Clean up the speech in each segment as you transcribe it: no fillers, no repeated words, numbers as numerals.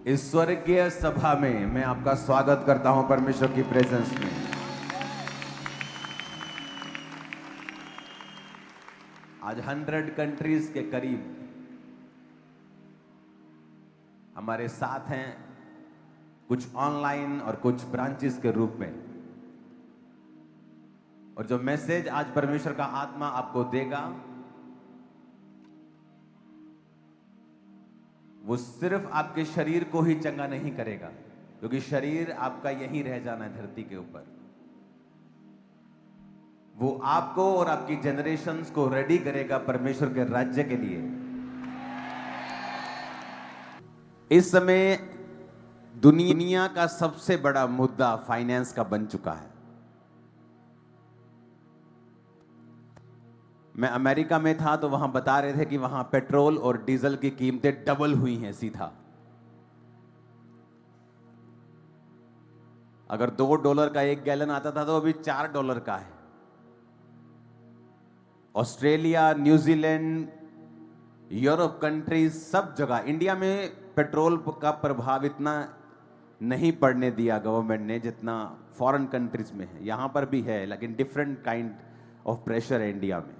इस स्वर्गीय सभा में मैं आपका स्वागत करता हूं परमेश्वर की प्रेजेंस में। आज 100 कंट्रीज के करीब हमारे साथ हैं, कुछ ऑनलाइन और कुछ ब्रांचेस के रूप में। और जो मैसेज आज परमेश्वर का आत्मा आपको देगा वो सिर्फ आपके शरीर को ही चंगा नहीं करेगा, क्योंकि शरीर आपका यहीं रह जाना है धरती के ऊपर। वो आपको और आपकी जनरेशन्स को रेडी करेगा परमेश्वर के राज्य के लिए। इस समय दुनिया का सबसे बड़ा मुद्दा फाइनेंस का बन चुका है। मैं अमेरिका में था तो वहां बता रहे थे कि वहां पेट्रोल और डीजल की कीमतें डबल हुई हैं सीधा। अगर $2 का 1 गैलन आता था तो अभी $4 का है। ऑस्ट्रेलिया, न्यूजीलैंड, यूरोप कंट्रीज, सब जगह। इंडिया में पेट्रोल का प्रभाव इतना नहीं पड़ने दिया गवर्नमेंट ने जितना फॉरेन कंट्रीज में है। यहां पर भी है, लेकिन डिफरेंट काइंड ऑफ प्रेशर है इंडिया में।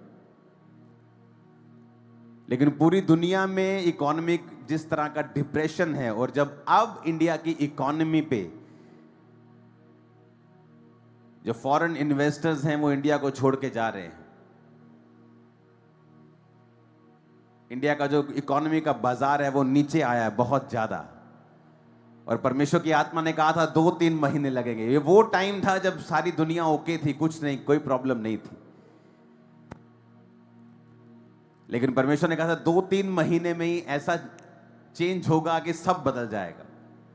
लेकिन पूरी दुनिया में इकोनॉमिक जिस तरह का डिप्रेशन है, और जब अब इंडिया की इकोनॉमी पे जो फॉरेन इन्वेस्टर्स हैं वो इंडिया को छोड़ के जा रहे हैं। इंडिया का जो इकोनॉमी का बाजार है वो नीचे आया है बहुत ज्यादा। और परमेश्वर की आत्मा ने कहा था 2-3 महीने लगेंगे। ये वो टाइम था जब सारी दुनिया ओके थी, कुछ नहीं, कोई प्रॉब्लम नहीं थी। लेकिन परमेश्वर ने कहा था 2-3 महीने में ही ऐसा चेंज होगा कि सब बदल जाएगा।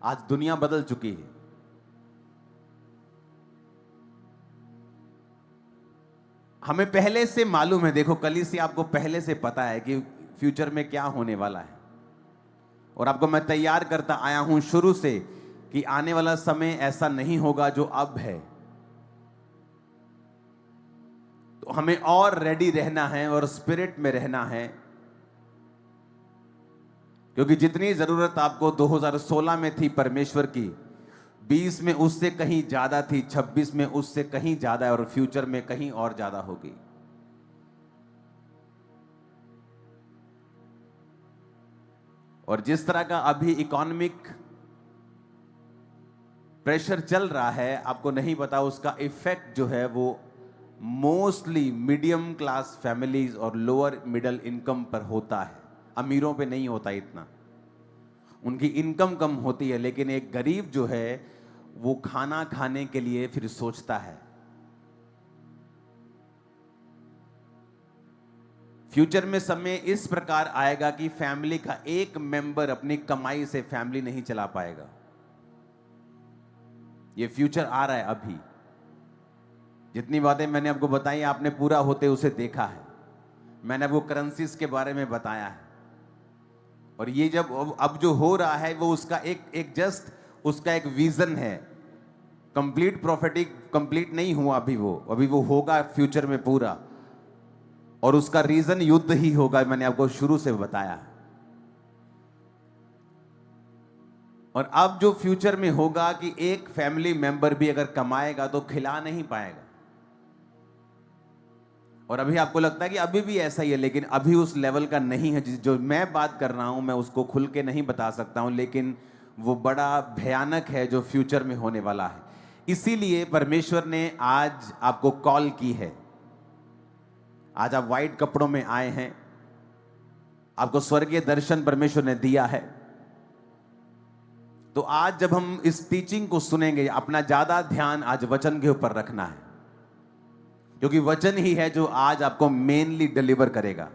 आज दुनिया बदल चुकी है। हमें पहले से मालूम है, देखो कलीसिया आपको पहले से पता है कि फ्यूचर में क्या होने वाला है। और आपको मैं तैयार करता आया हूं शुरू से कि आने वाला समय ऐसा नहीं होगा जो अब है। तो हमें और रेडी रहना है और स्पिरिट में रहना है, क्योंकि जितनी जरूरत आपको 2016 में थी परमेश्वर की, 20 में उससे कहीं ज्यादा थी, 26 में उससे कहीं ज्यादा है, और फ्यूचर में कहीं और ज्यादा होगी। और जिस तरह का अभी इकोनॉमिक प्रेशर चल रहा है, आपको नहीं पता उसका इफेक्ट जो है वो मोस्टली मीडियम क्लास फैमिलीज और लोअर मिडिल इनकम पर होता है। अमीरों पे नहीं होता इतना, उनकी इनकम कम होती है। लेकिन एक गरीब जो है वो खाना खाने के लिए फिर सोचता है। फ्यूचर में समय इस प्रकार आएगा कि फैमिली का एक मेंबर अपनी कमाई से फैमिली नहीं चला पाएगा। ये फ्यूचर आ रहा है अभी। जितनी बातें मैंने आपको बताई आपने पूरा होते उसे देखा है। मैंने आपको करेंसीज के बारे में बताया है। और ये जब अब जो हो रहा है वो उसका एक जस्ट उसका एक विजन है। कंप्लीट प्रॉफिटिक कंप्लीट नहीं हुआ अभी वो होगा फ्यूचर में पूरा। और उसका रीजन युद्ध ही होगा, मैंने आपको शुरू से बताया। और अब जो फ्यूचर में होगा कि एक फैमिली मेंबर भी अगर कमाएगा तो खिला नहीं पाएगा। और अभी आपको लगता है कि अभी भी ऐसा ही है, लेकिन अभी उस लेवल का नहीं है। जो मैं बात कर रहा हूं मैं उसको खुल के नहीं बता सकता हूं, लेकिन वो बड़ा भयानक है जो फ्यूचर में होने वाला है। इसीलिए परमेश्वर ने आज आपको कॉल की है। आज आप व्हाइट कपड़ों में आए हैं, आपको स्वर्गीय दर्शन परमेश्वर ने दिया है। तो आज जब हम इस टीचिंग को सुनेंगे, अपना ज्यादा ध्यान आज वचन के ऊपर रखना है, क्योंकि वचन ही है जो आज आपको मेनली डिलीवर करेगा,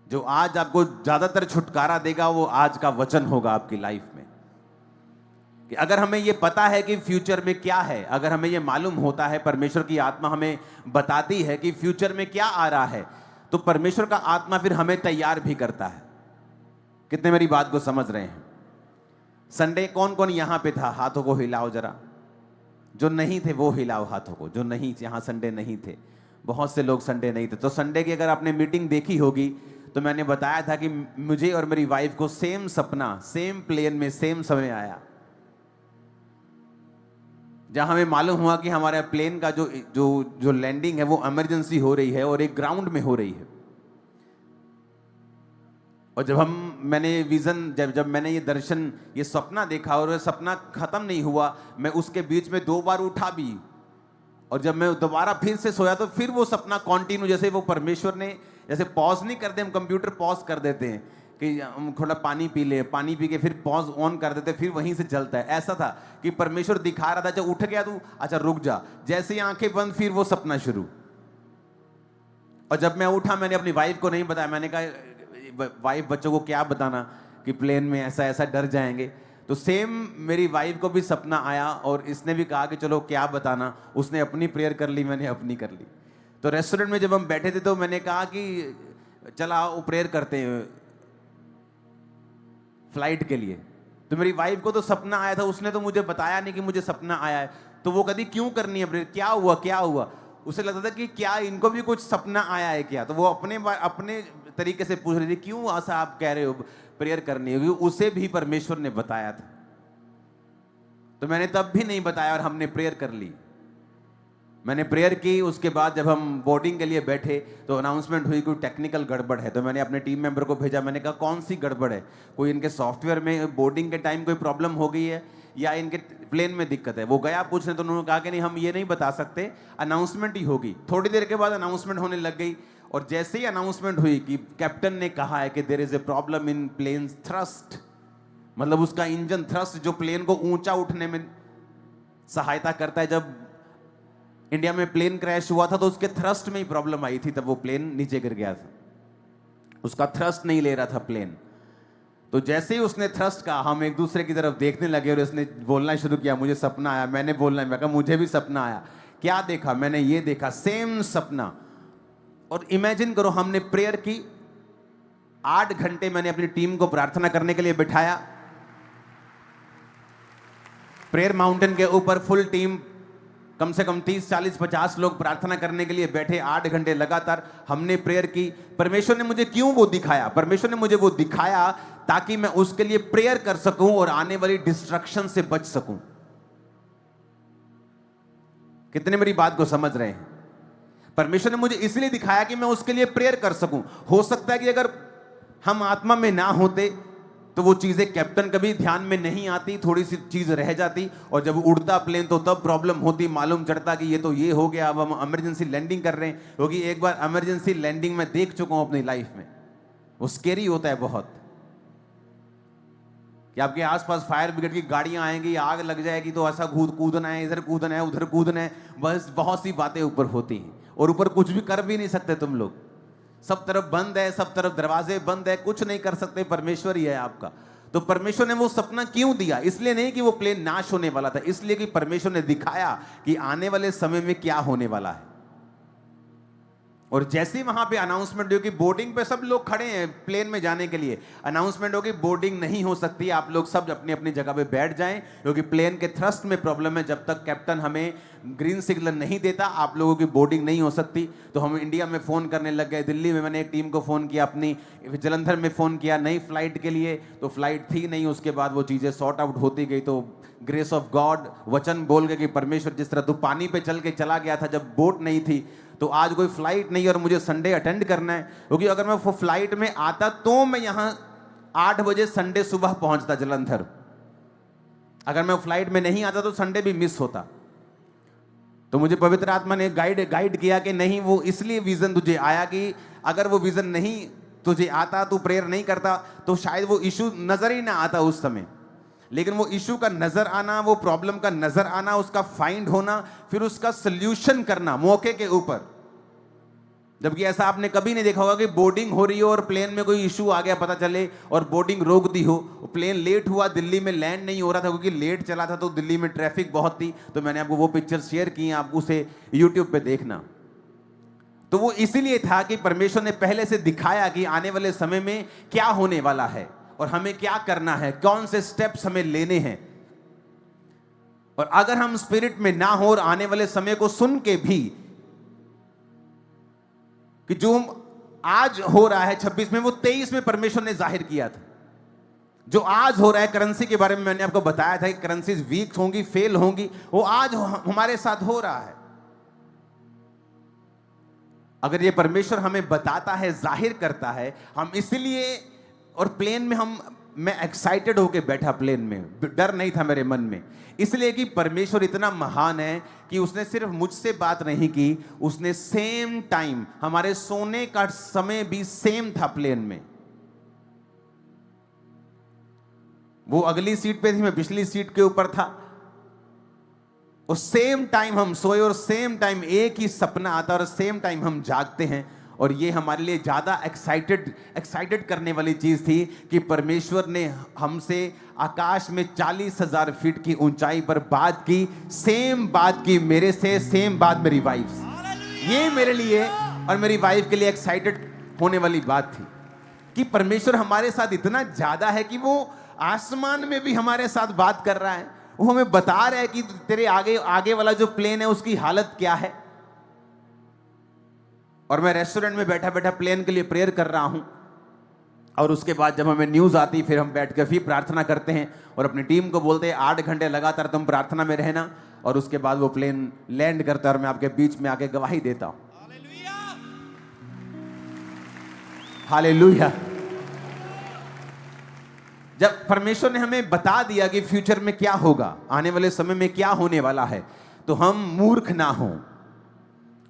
जो आज आपको ज्यादातर छुटकारा देगा। वो आज का वचन होगा आपकी लाइफ में। कि अगर हमें ये पता है कि फ्यूचर में क्या है, अगर हमें ये मालूम होता है, परमेश्वर की आत्मा हमें बताती है कि फ्यूचर में क्या आ रहा है, तो परमेश्वर का आत्मा फिर हमें तैयार भी करता है। कितने मेरी बात को समझ रहे हैं? संडे कौन कौन यहां पे था? हाथों को हिलाओ जरा। जो नहीं थे वो हिलाओ हाथों को। जो नहीं, यहां संडे नहीं थे, बहुत से लोग संडे नहीं थे। तो संडे की अगर आपने मीटिंग देखी होगी तो मैंने बताया था कि मुझे और मेरी वाइफ को सेम सपना सेम प्लेन में सेम समय आया, जहां हमें मालूम हुआ कि हमारे प्लेन का जो जो जो लैंडिंग है वो इमरजेंसी हो रही है और एक ग्राउंड में हो रही है। और जब मैंने विजन जब मैंने ये दर्शन, ये सपना देखा और ये सपना खत्म नहीं हुआ, मैं उसके बीच में 2 बार उठा भी, और जब मैं दोबारा फिर से सोया तो फिर वो सपना कंटिन्यू, जैसे वो परमेश्वर ने, जैसे पॉज नहीं करते हम, कंप्यूटर पॉज कर देते हैं कि हम थोड़ा पानी पी ले, पानी पी के फिर पॉज ऑन कर देते, फिर वहीं से चलता है। ऐसा था कि परमेश्वर दिखा रहा था, जब उठ गया तू अच्छा रुक जा, जैसे ही आंखें बंद फिर वो सपना शुरू। और जब मैं उठा मैंने अपनी वाइफ को नहीं बताया, मैंने कहा वाइफ बच्चों को क्या बताना कि प्लेन में ऐसा ऐसा डर जाएंगे। तो सेम मेरी वाइफ को भी सपना आया और इसने भी कहा कि चलो क्या बताना, उसने अपनी प्रेयर कर ली, मैंने अपनी कर ली। तो रेस्टोरेंट में जब हम बैठे थे तो मैंने कहा कि चला वो प्रेयर करते हैं फ्लाइट के लिए। तो मेरी वाइफ को तो सपना आया था, उसने तो मुझे बताया नहीं कि मुझे सपना आया है, तो वो कभी क्यों करनी है प्रेयर, क्या हुआ क्या हुआ, उसे लगता था कि क्या इनको भी कुछ सपना आया है क्या। तो वो अपने तरीके से पूछ रही थी क्यों ऐसा आप कह रहे हो प्रेयर करनी होगी, उसे भी परमेश्वर ने बताया था। तो मैंने तब भी नहीं बताया और हमने प्रेयर कर ली। मैंने प्रेयर की, उसके बाद जब हम बोर्डिंग के लिए बैठे तो अनाउंसमेंट हुई कोई टेक्निकल गड़बड़ है। तो मैंने अपने टीम मेंबर को भेजा, मैंने कहा कौन सी गड़बड़ है, कोई इनके सॉफ्टवेयर में बोर्डिंग के टाइम कोई प्रॉब्लम हो गई है या इनके प्लेन में दिक्कत है। वो गया पूछने, तो उन्होंने कहा कि नहीं हम ये नहीं बता सकते, अनाउंसमेंट ही होगी। थोड़ी देर के बाद अनाउंसमेंट होने लग गई और जैसे ही अनाउंसमेंट हुई कि कैप्टन ने कहा है कि there is a problem in plane thrust, मतलब उसका इंजन थ्रस्ट जो प्लेन को ऊंचा उठने में सहायता करता है। जब इंडिया में प्लेन क्रैश हुआ था तो उसके थ्रस्ट में ही प्रॉब्लम आई थी, तब वो प्लेन नीचे गिर गया था, उसका थ्रस्ट नहीं ले रहा था प्लेन। तो जैसे ही उसने थ्रस्ट कहा हम एक दूसरे की तरफ देखने लगे और उसने बोलना शुरू किया मुझे सपना आया। मैंने बोलना, मैं कहा मुझे भी सपना आया। क्या देखा? मैंने ये देखा, सेम सपना। और इमेजिन करो हमने प्रेयर की, 8 घंटे मैंने अपनी टीम को प्रार्थना करने के लिए बिठाया। प्रेयर माउंटेन के ऊपर फुल टीम, कम से कम 30, 40, 50 लोग प्रार्थना करने के लिए बैठे। 8 घंटे लगातार हमने प्रेयर की। परमेश्वर ने मुझे क्यों वो दिखाया? परमेश्वर ने मुझे वो दिखाया ताकि मैं उसके लिए प्रेयर कर सकूं और आने वाली डिस्ट्रक्शन से बच सकूं। कितने मेरी बात को समझ रहे हैं? परमेश्वर ने मुझे इसलिए दिखाया कि मैं उसके लिए प्रेयर कर सकूं। हो सकता है कि अगर हम आत्मा में ना होते तो वो चीजें कैप्टन कभी ध्यान में नहीं आती, थोड़ी सी चीज रह जाती, और जब उड़ता प्लेन तो तब प्रॉब्लम होती, मालूम चढ़ता कि ये तो ये हो गया, अब हम इमरजेंसी लैंडिंग कर रहे हैं। क्योंकि एक बार इमरजेंसी लैंडिंग में देख चुका हूं अपनी लाइफ में, वो स्केरी होता है बहुत, कि आपके आसपास फायर ब्रिगेड की गाड़ियां आएंगी, आग लग जाएगी तो ऐसा कूदना है, इधर कूदना है, उधर कूदना है, बस बहुत सी बातें ऊपर होती हैं और ऊपर कुछ भी कर भी नहीं सकते तुम लोग। सब तरफ बंद है, सब तरफ दरवाजे बंद है, कुछ नहीं कर सकते, परमेश्वर ही है आपका। तो परमेश्वर ने वो सपना क्यों दिया? इसलिए नहीं कि वो प्लेन नाश होने वाला था, इसलिए कि परमेश्वर ने दिखाया कि आने वाले समय में क्या होने वाला है। और जैसे ही वहां पे अनाउंसमेंट हुई कि बोर्डिंग पे सब लोग खड़े हैं प्लेन में जाने के लिए, अनाउंसमेंट होगी बोर्डिंग नहीं हो सकती, आप लोग सब अपनी अपनी जगह पे बैठ जाएं क्योंकि प्लेन के थ्रस्ट में प्रॉब्लम है। जब तक कैप्टन हमें ग्रीन सिग्नल नहीं देता आप लोगों की बोर्डिंग नहीं हो सकती। तो हम इंडिया में फ़ोन करने लग गए, दिल्ली में मैंने एक टीम को फ़ोन किया, अपनी जलंधर में फ़ोन किया नई फ्लाइट के लिए, तो फ्लाइट थी नहीं। उसके बाद वो चीज़ें सॉर्ट आउट होती गई। तो ग्रेस ऑफ गॉड वचन बोल गए कि परमेश्वर जिस तरह तू पानी पे चल के चला गया था जब बोट नहीं थी, तो आज कोई फ्लाइट नहीं और मुझे संडे अटेंड करना है, क्योंकि अगर मैं वो फ्लाइट में आता तो मैं यहां 8 बजे संडे सुबह पहुंचता जलंधर। अगर मैं फ्लाइट में नहीं आता तो संडे भी मिस होता। तो मुझे पवित्र आत्मा ने गाइड किया कि नहीं, वो इसलिए विजन तुझे आया कि अगर वो विजन नहीं तुझे आता, तू प्रेयर नहीं करता, तो शायद वो इशू नजर ही ना आता उस समय। लेकिन वो इशू का नजर आना, वो प्रॉब्लम का नजर आना, उसका फाइंड होना, फिर उसका सोल्यूशन करना मौके के ऊपर। जबकि ऐसा आपने कभी नहीं देखा होगा कि बोर्डिंग हो रही हो और प्लेन में कोई इशू आ गया पता चले और बोर्डिंग रोक दी हो। प्लेन लेट हुआ, दिल्ली में लैंड नहीं हो रहा था क्योंकि लेट चला था, तो दिल्ली में ट्रैफिक बहुत थी। तो मैंने आपको वो पिक्चर शेयर की, आप उसे यूट्यूब पे देखना। तो वो इसीलिए था कि परमेश्वर ने पहले से दिखाया कि आने वाले समय में क्या होने वाला है और हमें क्या करना है, कौन से स्टेप्स हमें लेने हैं। और अगर हम स्पिरिट में ना हो और आने वाले समय को सुन के भी कि जो आज हो रहा है 26 में, वो 23 में परमेश्वर ने जाहिर किया था। जो आज हो रहा है करेंसी के बारे में मैंने आपको बताया था कि करेंसीज वीक होंगी, फेल होंगी, वो आज हमारे साथ हो रहा है। अगर ये परमेश्वर हमें बताता है, जाहिर करता है, हम इसलिए, और प्लेन में मैं एक्साइटेड होके बैठा, प्लेन में डर नहीं था मेरे मन में, इसलिए कि परमेश्वर इतना महान है कि उसने सिर्फ मुझसे बात नहीं की, उसने सेम टाइम, हमारे सोने का समय भी सेम था प्लेन में। वो अगली सीट पे थी, मैं पिछली सीट के ऊपर था, और सेम टाइम हम सोए और सेम टाइम एक ही सपना आता और सेम टाइम हम जागते हैं। और ये हमारे लिए ज्यादा एक्साइटेड करने वाली चीज थी कि परमेश्वर ने हमसे आकाश में 40,000 फीट की ऊंचाई पर बात की, सेम बात की मेरे से, सेम बात मेरी वाइफ से। ये मेरे लिए और मेरी वाइफ के लिए एक्साइटेड होने वाली बात थी कि परमेश्वर हमारे साथ इतना ज्यादा है कि वो आसमान में भी हमारे साथ बात कर रहा है। वो हमें बता रहा है कि तेरे आगे वाला जो प्लेन है उसकी हालत क्या है। और मैं रेस्टोरेंट में बैठा बैठा प्लेन के लिए प्रेयर कर रहा हूं, और उसके बाद जब हमें न्यूज आती फिर हम बैठ कर फिर प्रार्थना करते हैं और अपनी टीम को बोलते हैं 8 घंटे लगातार तुम प्रार्थना में रहना, और उसके बाद वो प्लेन लैंड करता है और मैं आपके बीच में आके गवाही देता हूं। हालेलुया। जब परमेश्वर ने हमें बता दिया कि फ्यूचर में क्या होगा, आने वाले समय में क्या होने वाला है, तो हम मूर्ख ना हों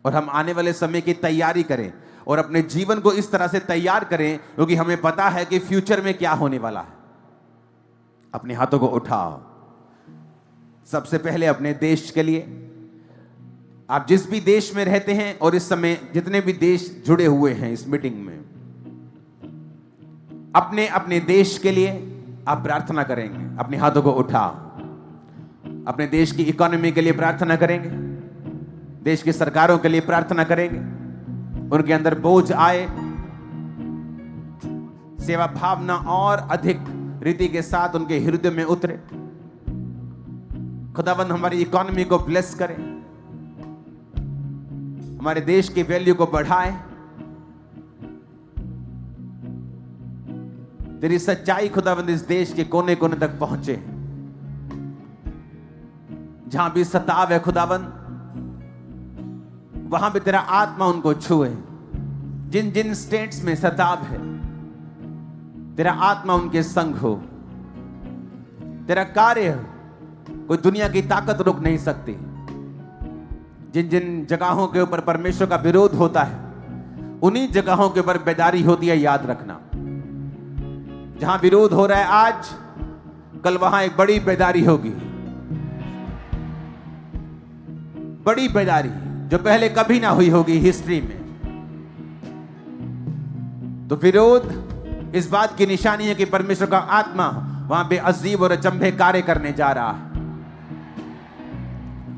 और हम आने वाले समय की तैयारी करें और अपने जीवन को इस तरह से तैयार करें क्योंकि हमें पता है कि फ्यूचर में क्या होने वाला है। अपने हाथों को उठाओ। सबसे पहले अपने देश के लिए, आप जिस भी देश में रहते हैं और इस समय जितने भी देश जुड़े हुए हैं इस मीटिंग में, अपने अपने देश के लिए आप प्रार्थना करेंगे। अपने हाथों को उठाओ। अपने देश की इकोनॉमी के लिए प्रार्थना करेंगे, देश की सरकारों के लिए प्रार्थना करेंगे, उनके अंदर बोझ आए, सेवा भावना और अधिक रीति के साथ उनके हृदय में उतरे। खुदावंद हमारी इकोनॉमी को ब्लेस करे, हमारे देश की वैल्यू को बढ़ाए। तेरी सच्चाई खुदावंद इस देश के कोने कोने तक पहुंचे। जहां भी सताव है खुदावंद, वहां भी तेरा आत्मा उनको छुए। जिन जिन स्टेट्स में सताव है, तेरा आत्मा उनके संग हो। तेरा कार्य कोई दुनिया की ताकत रोक नहीं सकती। जिन जिन जगहों के ऊपर परमेश्वर का विरोध होता है, उन्हीं जगहों के ऊपर बेदारी होती है, याद रखना। जहां विरोध हो रहा है आज, कल वहां एक बड़ी बेदारी होगी, बड़ी बेदारी जो पहले कभी ना हुई होगी हिस्ट्री में। तो विरोध इस बात की निशानी है कि परमेश्वर का आत्मा वहां पे अजीब और अचंभे कार्य करने जा रहा है।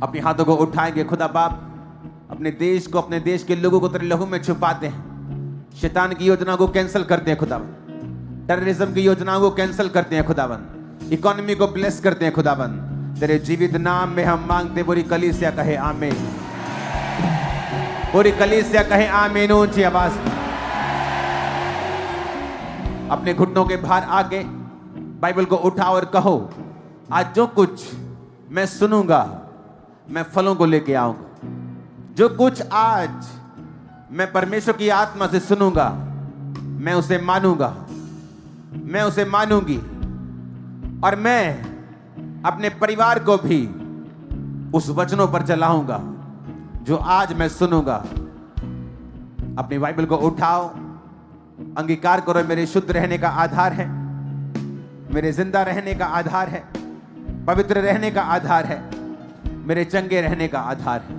अपने हाथों को उठाएंगे। खुदा बाप, अपने देश को, अपने देश के लोगों को तेरे लहू में छुपाते हैं। शैतान की योजना को कैंसिल करते हैं खुदावन। टेररिज्म की योजनाओं को कैंसिल करते हैं खुदावन। इकोनॉमी को ब्लेस करते हैं खुदावन। तेरे जीवित नाम में हम मांगते। पूरी कलीसिया कहे आमीन। पूरी कलीसिया कहे आमीन ऊंची आवाज में। अपने घुटनों के बाहर आके बाइबल को उठाओ और कहो, आज जो कुछ मैं सुनूंगा मैं फलों को लेके आऊंगा। जो कुछ आज मैं परमेश्वर की आत्मा से सुनूंगा मैं उसे मानूंगा, मैं उसे मानूंगी, और मैं अपने परिवार को भी उस वचनों पर चलाऊंगा जो आज मैं सुनूंगा। अपनी बाइबल को उठाओ, अंगीकार करो, मेरे शुद्ध रहने का आधार है, मेरे जिंदा रहने का आधार है, पवित्र रहने का आधार है, मेरे चंगे रहने का आधार है।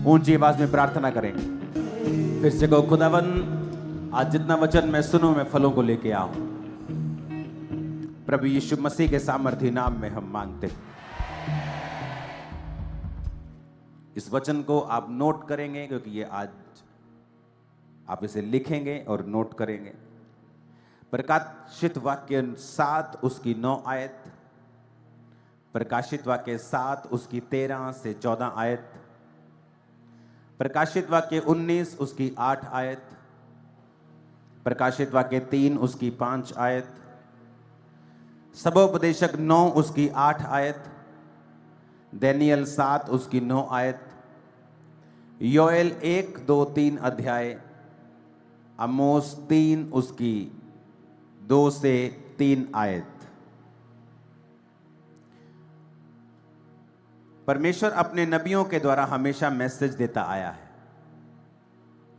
ऊंची आवाज में प्रार्थना करेंगे। फिर से कहो, खुदावन आज जितना वचन मैं सुनूं मैं फलों को लेके आऊं। प्रभु यीशु मसीह के सामर्थी नाम में हम मांगते हैं। इस वचन को आप नोट करेंगे क्योंकि ये आज आप इसे लिखेंगे और नोट करेंगे। प्रकाशित वाक्य 7 उसकी 9 आयत, प्रकाशित वाक्य 7 उसकी 13 से 14 आयत, प्रकाशित वाक्य 19 उसकी 8 आयत, प्रकाशित वाक्य 3 उसकी 5 आयत, सबोपदेशक 9 उसकी 8 आयत, दानियल 7 उसकी 9 आयत, योएल 1, 2, 3 अध्याय, आमोस 3 उसकी 2 से 3 आयत। परमेश्वर अपने नबियों के द्वारा हमेशा मैसेज देता आया है।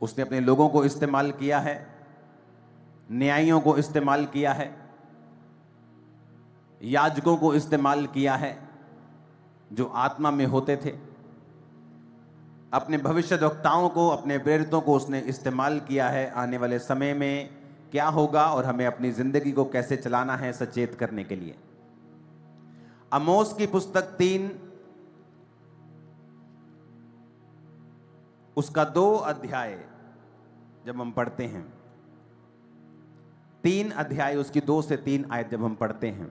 उसने अपने लोगों को इस्तेमाल किया है, न्यायियों को इस्तेमाल किया है, याजकों को इस्तेमाल किया है जो आत्मा में होते थे, अपने भविष्यद्वक्ताओं को, अपने प्रेरितों को उसने इस्तेमाल किया है आने वाले समय में क्या होगा और हमें अपनी जिंदगी को कैसे चलाना है सचेत करने के लिए। आमोस की पुस्तक 3 उसका 2 अध्याय जब हम पढ़ते हैं, 3 अध्याय उसकी 2 से 3 आयत जब हम पढ़ते हैं,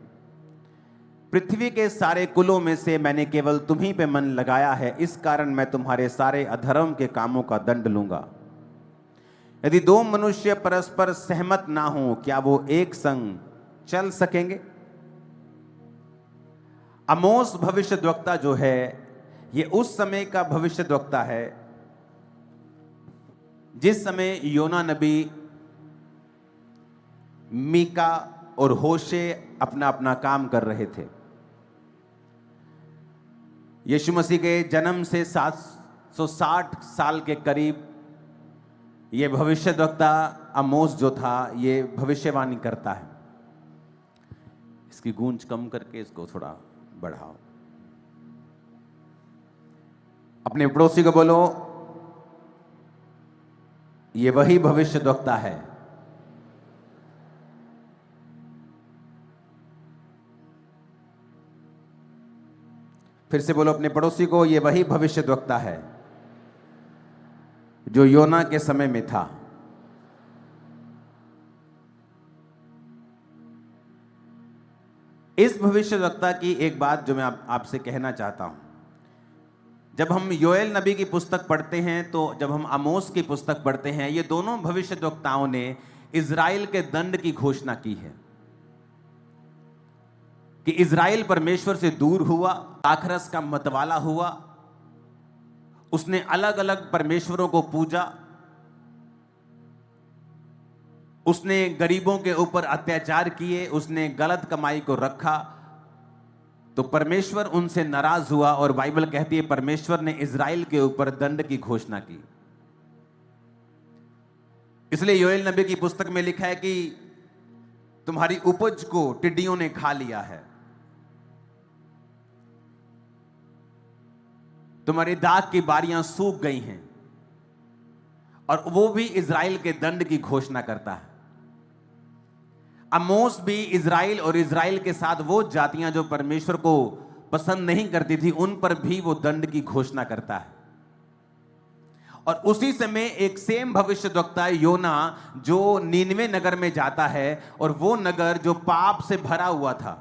पृथ्वी के सारे कुलों में से मैंने केवल तुम्हीं पे मन लगाया है, इस कारण मैं तुम्हारे सारे अधर्म के कामों का दंड लूंगा। यदि 2 मनुष्य परस्पर सहमत ना हो, क्या वो एक संग चल सकेंगे? आमोस भविष्यद्वक्ता जो है, ये उस समय का भविष्यद्वक्ता है जिस समय योना नबी, मीका और होशे अपना अपना काम कर रहे थे। यीशु मसीह के जन्म से 760 साल के करीब ये भविष्यद्वक्ता आमोस जो था, ये भविष्यवाणी करता है। इसकी गूंज कम करके इसको थोड़ा बढ़ाओ। अपने पड़ोसी को बोलो, ये वही भविष्यद्वक्ता है। फिर से बोलो अपने पड़ोसी को, ये वही भविष्यद्वक्ता है जो योना के समय में था। इस भविष्यद्वक्ता की एक बात जो मैं आपसे कहना चाहता हूं, जब हम योएल नबी की पुस्तक पढ़ते हैं, तो जब हम आमोस की पुस्तक पढ़ते हैं, ये दोनों भविष्यद्वक्ताओं ने इज़राइल के दंड की घोषणा की है कि इज़राइल परमेश्वर से दूर हुआ, दाखरस का मतवाला हुआ, उसने अलग अलग परमेश्वरों को पूजा, उसने गरीबों के ऊपर अत्याचार किए, उसने गलत कमाई को रखा, तो परमेश्वर उनसे नाराज हुआ और बाइबल कहती है परमेश्वर ने इज़राइल के ऊपर दंड की घोषणा की। इसलिए योएल नबी की पुस्तक में लिखा है कि तुम्हारी उपज को टिड्डियों ने खा लिया है, तुम्हारी दाख की बारियां सूख गई हैं, और वो भी इज़राइल के दंड की घोषणा करता है। आमोस भी इज़राइल और इज़राइल के साथ वो जातियां जो परमेश्वर को पसंद नहीं करती थी, उन पर भी वो दंड की घोषणा करता है। और उसी समय एक सेम भविष्यद्वक्ता योना जो नीनवे नगर में जाता है, और वो नगर जो पाप से भरा हुआ था।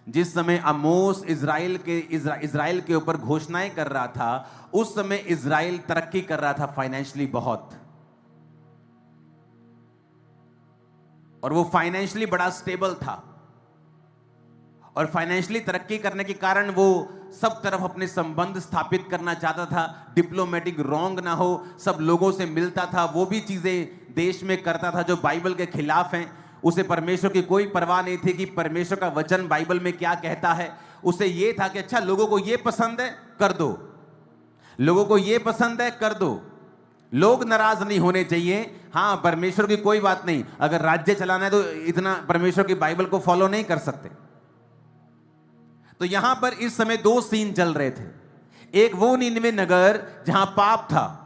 जिस समय आमोस इज़राइल के ऊपर घोषणाएं कर रहा था, उस समय इज़राइल तरक्की कर रहा था फाइनेंशियली बहुत, और वो फाइनेंशियली बड़ा स्टेबल था, और फाइनेंशियली तरक्की करने के कारण वो सब तरफ अपने संबंध स्थापित करना चाहता था, डिप्लोमेटिक रोंग ना हो, सब लोगों से मिलता था, वो भी चीजें देश में करता था जो बाइबल के खिलाफ हैं। उसे परमेश्वर की कोई परवाह नहीं थी कि परमेश्वर का वचन बाइबल में क्या कहता है। उसे ये था कि अच्छा, लोगों को ये पसंद है कर दो, लोगों को ये पसंद है कर दो, लोग नाराज नहीं होने चाहिए। हाँ, परमेश्वर की कोई बात नहीं, अगर राज्य चलाना है तो इतना परमेश्वर की बाइबल को फॉलो नहीं कर सकते। तो यहां पर इस समय 2 सीन चल रहे थे, एक वो नीनवे नगर जहां पाप था,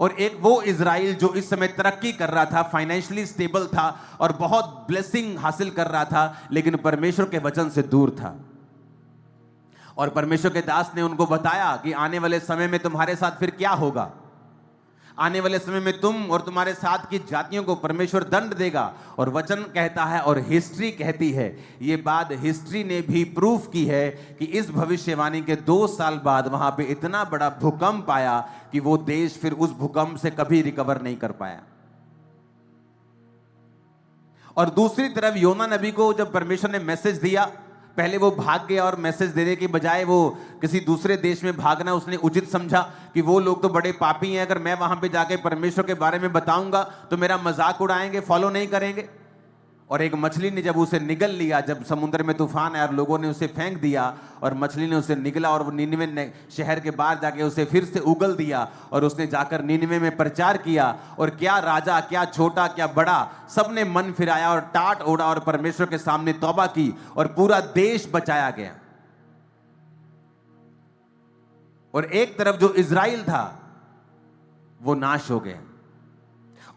और एक वो इज़राइल जो इस समय तरक्की कर रहा था, फाइनेंशियली स्टेबल था और बहुत ब्लेसिंग हासिल कर रहा था, लेकिन परमेश्वर के वचन से दूर था। और परमेश्वर के दास ने उनको बताया कि आने वाले समय में तुम्हारे साथ फिर क्या होगा, आने वाले समय में तुम और तुम्हारे साथ की जातियों को परमेश्वर दंड देगा। और वचन कहता है और हिस्ट्री कहती है, ये बात हिस्ट्री ने भी प्रूफ की है कि इस भविष्यवाणी के 2 साल बाद वहां पे इतना बड़ा भूकंप आया कि वो देश फिर उस भूकंप से कभी रिकवर नहीं कर पाया। और दूसरी तरफ योना नबी को जब परमेश्वर ने मैसेज दिया, पहले वो भाग गया और मैसेज देने के बजाय वो किसी दूसरे देश में भागना उसने उचित समझा कि वो लोग तो बड़े पापी हैं, अगर मैं वहां पे जाके परमेश्वर के बारे में बताऊंगा तो मेरा मजाक उड़ाएंगे, फॉलो नहीं करेंगे। और एक मछली ने जब उसे निगल लिया, जब समुद्र में तूफान आया और लोगों ने उसे फेंक दिया और मछली ने उसे निगला और वो नीनवे शहर के बाहर जाके उसे फिर से उगल दिया और उसने जाकर नीनवे में प्रचार किया, और क्या राजा, क्या छोटा, क्या बड़ा, सबने मन फिराया और टाट ओढ़ा और परमेश्वर के सामने तौबा की और पूरा देश बचाया गया। और एक तरफ जो इजराइल था वो नाश हो गए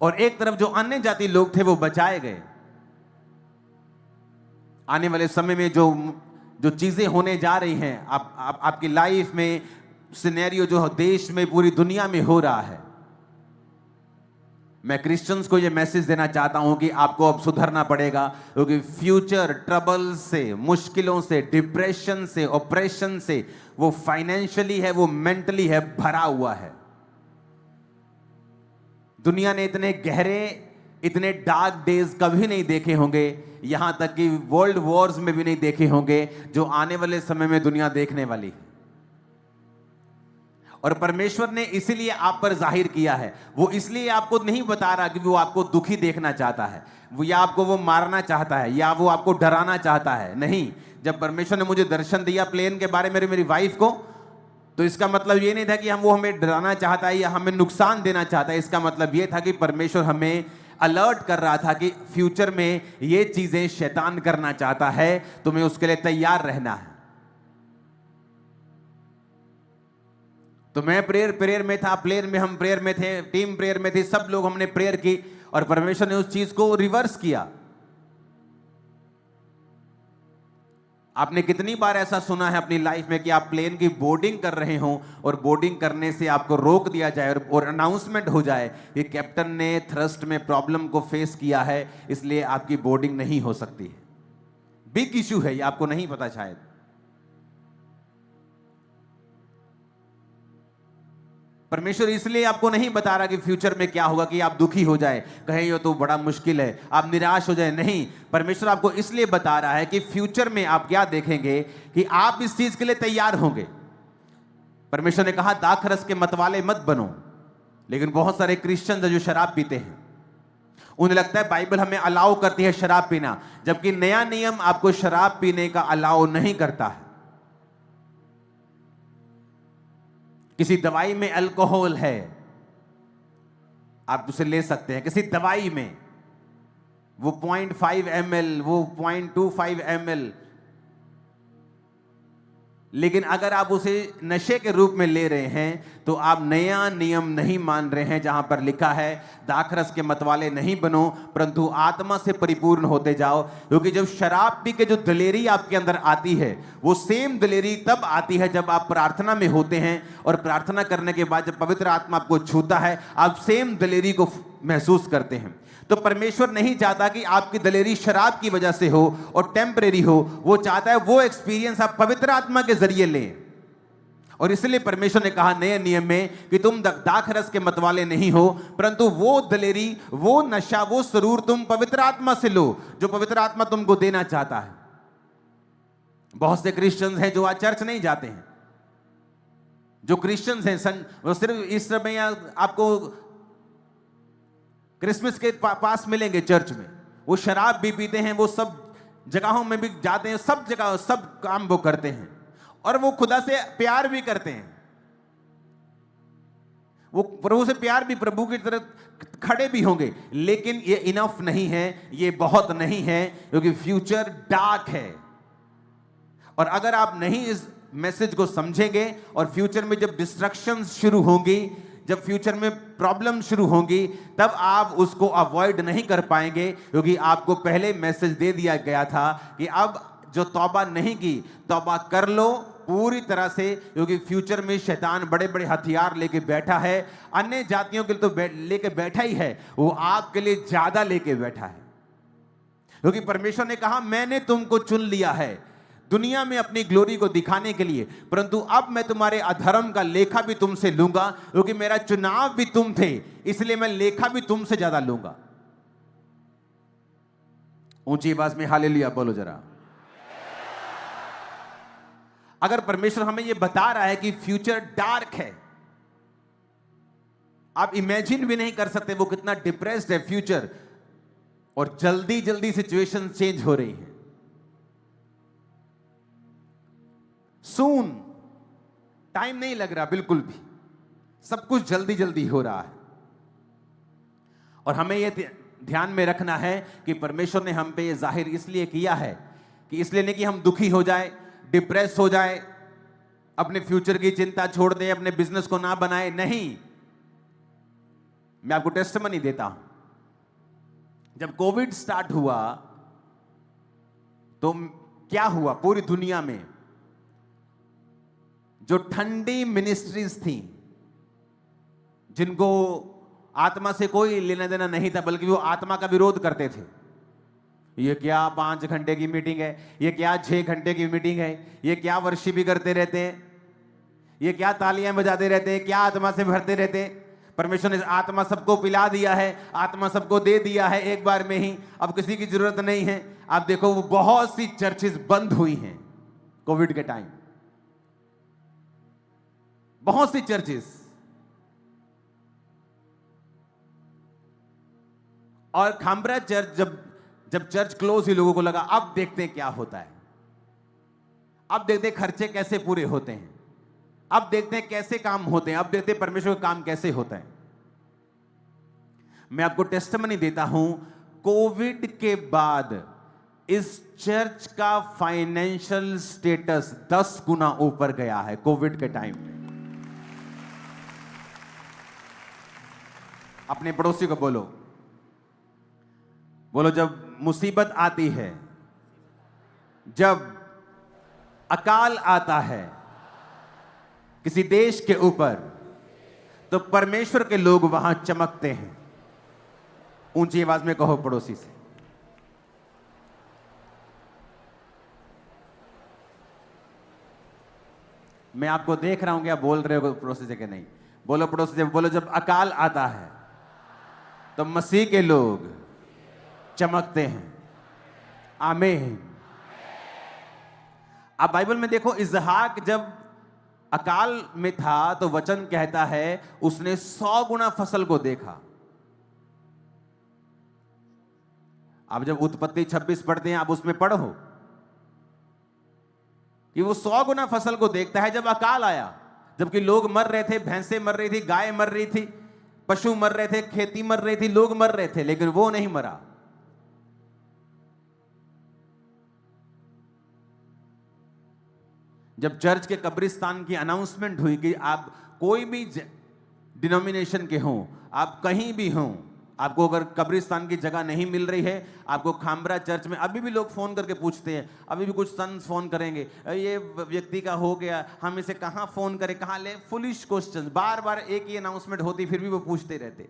और एक तरफ जो अन्य जाति लोग थे वो बचाए गए। आने वाले समय में जो चीजें होने जा रही हैं आपकी लाइफ में, सिनेरियो जो देश में, पूरी दुनिया में हो रहा है, मैं क्रिश्चियंस को यह मैसेज देना चाहता हूं कि आपको अब सुधरना पड़ेगा, क्योंकि फ्यूचर ट्रबल से, मुश्किलों से, डिप्रेशन से, ऑपरेशन से, वो फाइनेंशियली है, वो मेंटली है, भरा हुआ है। दुनिया ने इतने गहरे, इतने डार्क डेज कभी नहीं देखे होंगे, यहां तक कि वर्ल्ड वॉर्स में भी नहीं देखे होंगे जो आने वाले समय में दुनिया देखने वाली है। और परमेश्वर ने इसीलिए आप पर जाहिर किया है। वो इसलिए आपको नहीं बता रहा कि वो आपको दुखी देखना चाहता है, वो या आपको वो मारना चाहता है या वो आपको डराना चाहता है। नहीं, जब परमेश्वर ने मुझे दर्शन दिया प्लेन के बारे में मेरी वाइफ को, तो इसका मतलब ये नहीं था कि वो हमें डराना चाहता है या हमें नुकसान देना चाहता है। इसका मतलब ये था कि परमेश्वर हमें अलर्ट कर रहा था कि फ्यूचर में ये चीजें शैतान करना चाहता है, तुम्हें उसके लिए तैयार रहना है। तो मैं प्रेयर में था, प्लेयर में हम प्रेयर में थे, टीम प्रेयर में थी, सब लोग हमने प्रेयर की और परमेश्वर ने उस चीज को रिवर्स किया। आपने कितनी बार ऐसा सुना है अपनी लाइफ में कि आप प्लेन की बोर्डिंग कर रहे हो और बोर्डिंग करने से आपको रोक दिया जाए और अनाउंसमेंट हो जाए कि कैप्टन ने थ्रस्ट में प्रॉब्लम को फेस किया है, इसलिए आपकी बोर्डिंग नहीं हो सकती है। बिग इश्यू है ये, आपको नहीं पता शायद। परमेश्वर इसलिए आपको नहीं बता रहा कि फ्यूचर में क्या होगा कि आप दुखी हो जाए, कहें ये तो बड़ा मुश्किल है, आप निराश हो जाए। नहीं, परमेश्वर आपको इसलिए बता रहा है कि फ्यूचर में आप क्या देखेंगे कि आप इस चीज के लिए तैयार होंगे। परमेश्वर ने कहा दाखरस के मतवाले मत बनो, लेकिन बहुत सारे क्रिश्चियन जो शराब पीते हैं, उन्हें लगता है बाइबल हमें अलाउ करती है शराब पीना, जबकि नया नियम आपको शराब पीने का अलाउ नहीं करता है। किसी दवाई में अल्कोहल है, आप उसे ले सकते हैं। किसी दवाई में वो 0.5 ml, वो 0.25 ml, लेकिन अगर आप उसे नशे के रूप में ले रहे हैं तो आप नया नियम नहीं मान रहे हैं, जहां पर लिखा है दाखरस के मतवाले नहीं बनो परंतु आत्मा से परिपूर्ण होते जाओ। क्योंकि जब शराब पी के जो दिलेरी आपके अंदर आती है, वो सेम दिलेरी तब आती है जब आप प्रार्थना में होते हैं, और प्रार्थना करने के बाद जब पवित्र आत्मा आपको छूता है, आप सेम दिलेरी को महसूस करते हैं। तो परमेश्वर नहीं चाहता कि आपकी दिलेरी शराब की वजह से हो और टेम्परेरी हो, वो चाहता है वो एक्सपीरियंस आप पवित्र आत्मा के जरिए लें। और इसलिए परमेश्वर ने कहा नए नियम में कि तुम दाखरस के मतवाले नहीं हो, परंतु वो दिलेरी, वो नशा, वो सुरूर तुम पवित्र आत्मा से लो जो पवित्र आत्मा तुमको देना चाहता है। बहुत से क्रिश्चियंस हैं जो आज चर्च नहीं जाते हैं, जो क्रिश्चियंस हैं वो सिर्फ इस समय आपको क्रिसमस के पास मिलेंगे चर्च में, वो शराब भी पीते हैं, वो सब जगहों में भी जाते हैं, सब जगह सब काम वो करते हैं और वो खुदा से प्यार भी करते हैं, वो प्रभु से प्यार भी, प्रभु की तरफ खड़े भी होंगे, लेकिन ये इनफ नहीं है, ये बहुत नहीं है, क्योंकि फ्यूचर डार्क है। और अगर आप नहीं इस मैसेज को समझेंगे और फ्यूचर में जब डिस्ट्रक्शन शुरू होंगी, जब फ्यूचर में प्रॉब्लम शुरू होंगी, तब आप उसको अवॉइड नहीं कर पाएंगे, क्योंकि आपको पहले मैसेज दे दिया गया था कि अब जो तौबा नहीं की, तौबा कर लो पूरी तरह से, क्योंकि फ्यूचर में शैतान बड़े बड़े हथियार लेके बैठा है। अन्य जातियों के लिए तो लेके बैठा ही है, वो आपके लिए ज्यादा लेके बैठा है, क्योंकि परमेश्वर ने कहा मैंने तुमको चुन लिया है दुनिया में अपनी ग्लोरी को दिखाने के लिए, परंतु अब मैं तुम्हारे अधर्म का लेखा भी तुमसे लूंगा, क्योंकि मेरा चुनाव भी तुम थे, इसलिए मैं लेखा भी तुमसे ज्यादा लूंगा। ऊंची आवाज में हालेलुया बोलो जरा। अगर परमेश्वर हमें यह बता रहा है कि फ्यूचर डार्क है, आप इमेजिन भी नहीं कर सकते वो कितना डिप्रेस्ड है फ्यूचर, और जल्दी जल्दी सिचुएशन चेंज हो रही है। सून टाइम नहीं लग रहा बिल्कुल भी, सब कुछ जल्दी जल्दी हो रहा है। और हमें यह ध्यान में रखना है कि परमेश्वर ने हम पे यह जाहिर इसलिए किया है कि इसलिए नहीं कि हम दुखी हो जाए, डिप्रेस हो जाए, अपने फ्यूचर की चिंता छोड़ दें, अपने बिजनेस को ना बनाए। नहीं, मैं आपको टेस्टिमनी देता हूं। जब कोविड स्टार्ट हुआ तो क्या हुआ पूरी दुनिया में, जो ठंडी मिनिस्ट्रीज थी, जिनको आत्मा से कोई लेना देना नहीं था, बल्कि वो आत्मा का विरोध करते थे। ये क्या 5 घंटे की मीटिंग है, ये क्या 6 घंटे की मीटिंग है, ये क्या वर्शिप भी करते रहते हैं, ये क्या तालियां बजाते रहते हैं, क्या आत्मा से भरते रहते हैं। परमेश्वर ने आत्मा सबको पिला दिया है, आत्मा सबको दे दिया है एक बार में ही, अब किसी की जरूरत नहीं है। आप देखो वो बहुत सी चर्चेस बंद हुई हैं कोविड के टाइम, बहुत सी चर्चेस। और खामरा चर्च जब चर्च क्लोज हुई, लोगों को लगा अब देखते हैं क्या होता है, अब देखते हैं खर्चे कैसे पूरे होते हैं, अब देखते हैं कैसे काम होते हैं, अब देखते हैं परमेश्वर का काम कैसे होता है। मैं आपको टेस्टिमनी देता हूं, कोविड के बाद इस चर्च का फाइनेंशियल स्टेटस 10 गुना ऊपर गया है कोविड के टाइम में। अपने पड़ोसी को बोलो, जब मुसीबत आती है, जब अकाल आता है किसी देश के ऊपर, तो परमेश्वर के लोग वहां चमकते हैं। ऊंची आवाज में कहो पड़ोसी से। मैं आपको देख रहा हूं कि आप बोल रहे हो पड़ोसी से कि नहीं। बोलो पड़ोसी से, बोलो जब अकाल आता है तो मसीह के लोग चमकते हैं। आमीन। आप बाइबल में देखो, इसहाक जब अकाल में था तो वचन कहता है उसने 100 गुना फसल को देखा। आप जब उत्पत्ति 26 पढ़ते हैं, आप उसमें पढ़ो कि वो 100 गुना फसल को देखता है जब अकाल आया, जबकि लोग मर रहे थे, भैंसें मर रही थी, गाय मर रही थी, पशु मर रहे थे, खेती मर रही थी, लोग मर रहे थे, लेकिन वो नहीं मरा। जब चर्च के कब्रिस्तान की अनाउंसमेंट हुई कि आप कोई भी डिनोमिनेशन के हों, आप कहीं भी हों, आपको अगर कब्रिस्तान की जगह नहीं मिल रही है, आपको खामरा चर्च में, अभी भी लोग फोन करके पूछते हैं, अभी भी कुछ सन्स फोन करेंगे, ये व्यक्ति का हो गया, हम इसे कहाँ फोन करें, कहाँ ले, फुलिश क्वेश्चन। बार बार एक ही अनाउंसमेंट होती, फिर भी वो पूछते रहते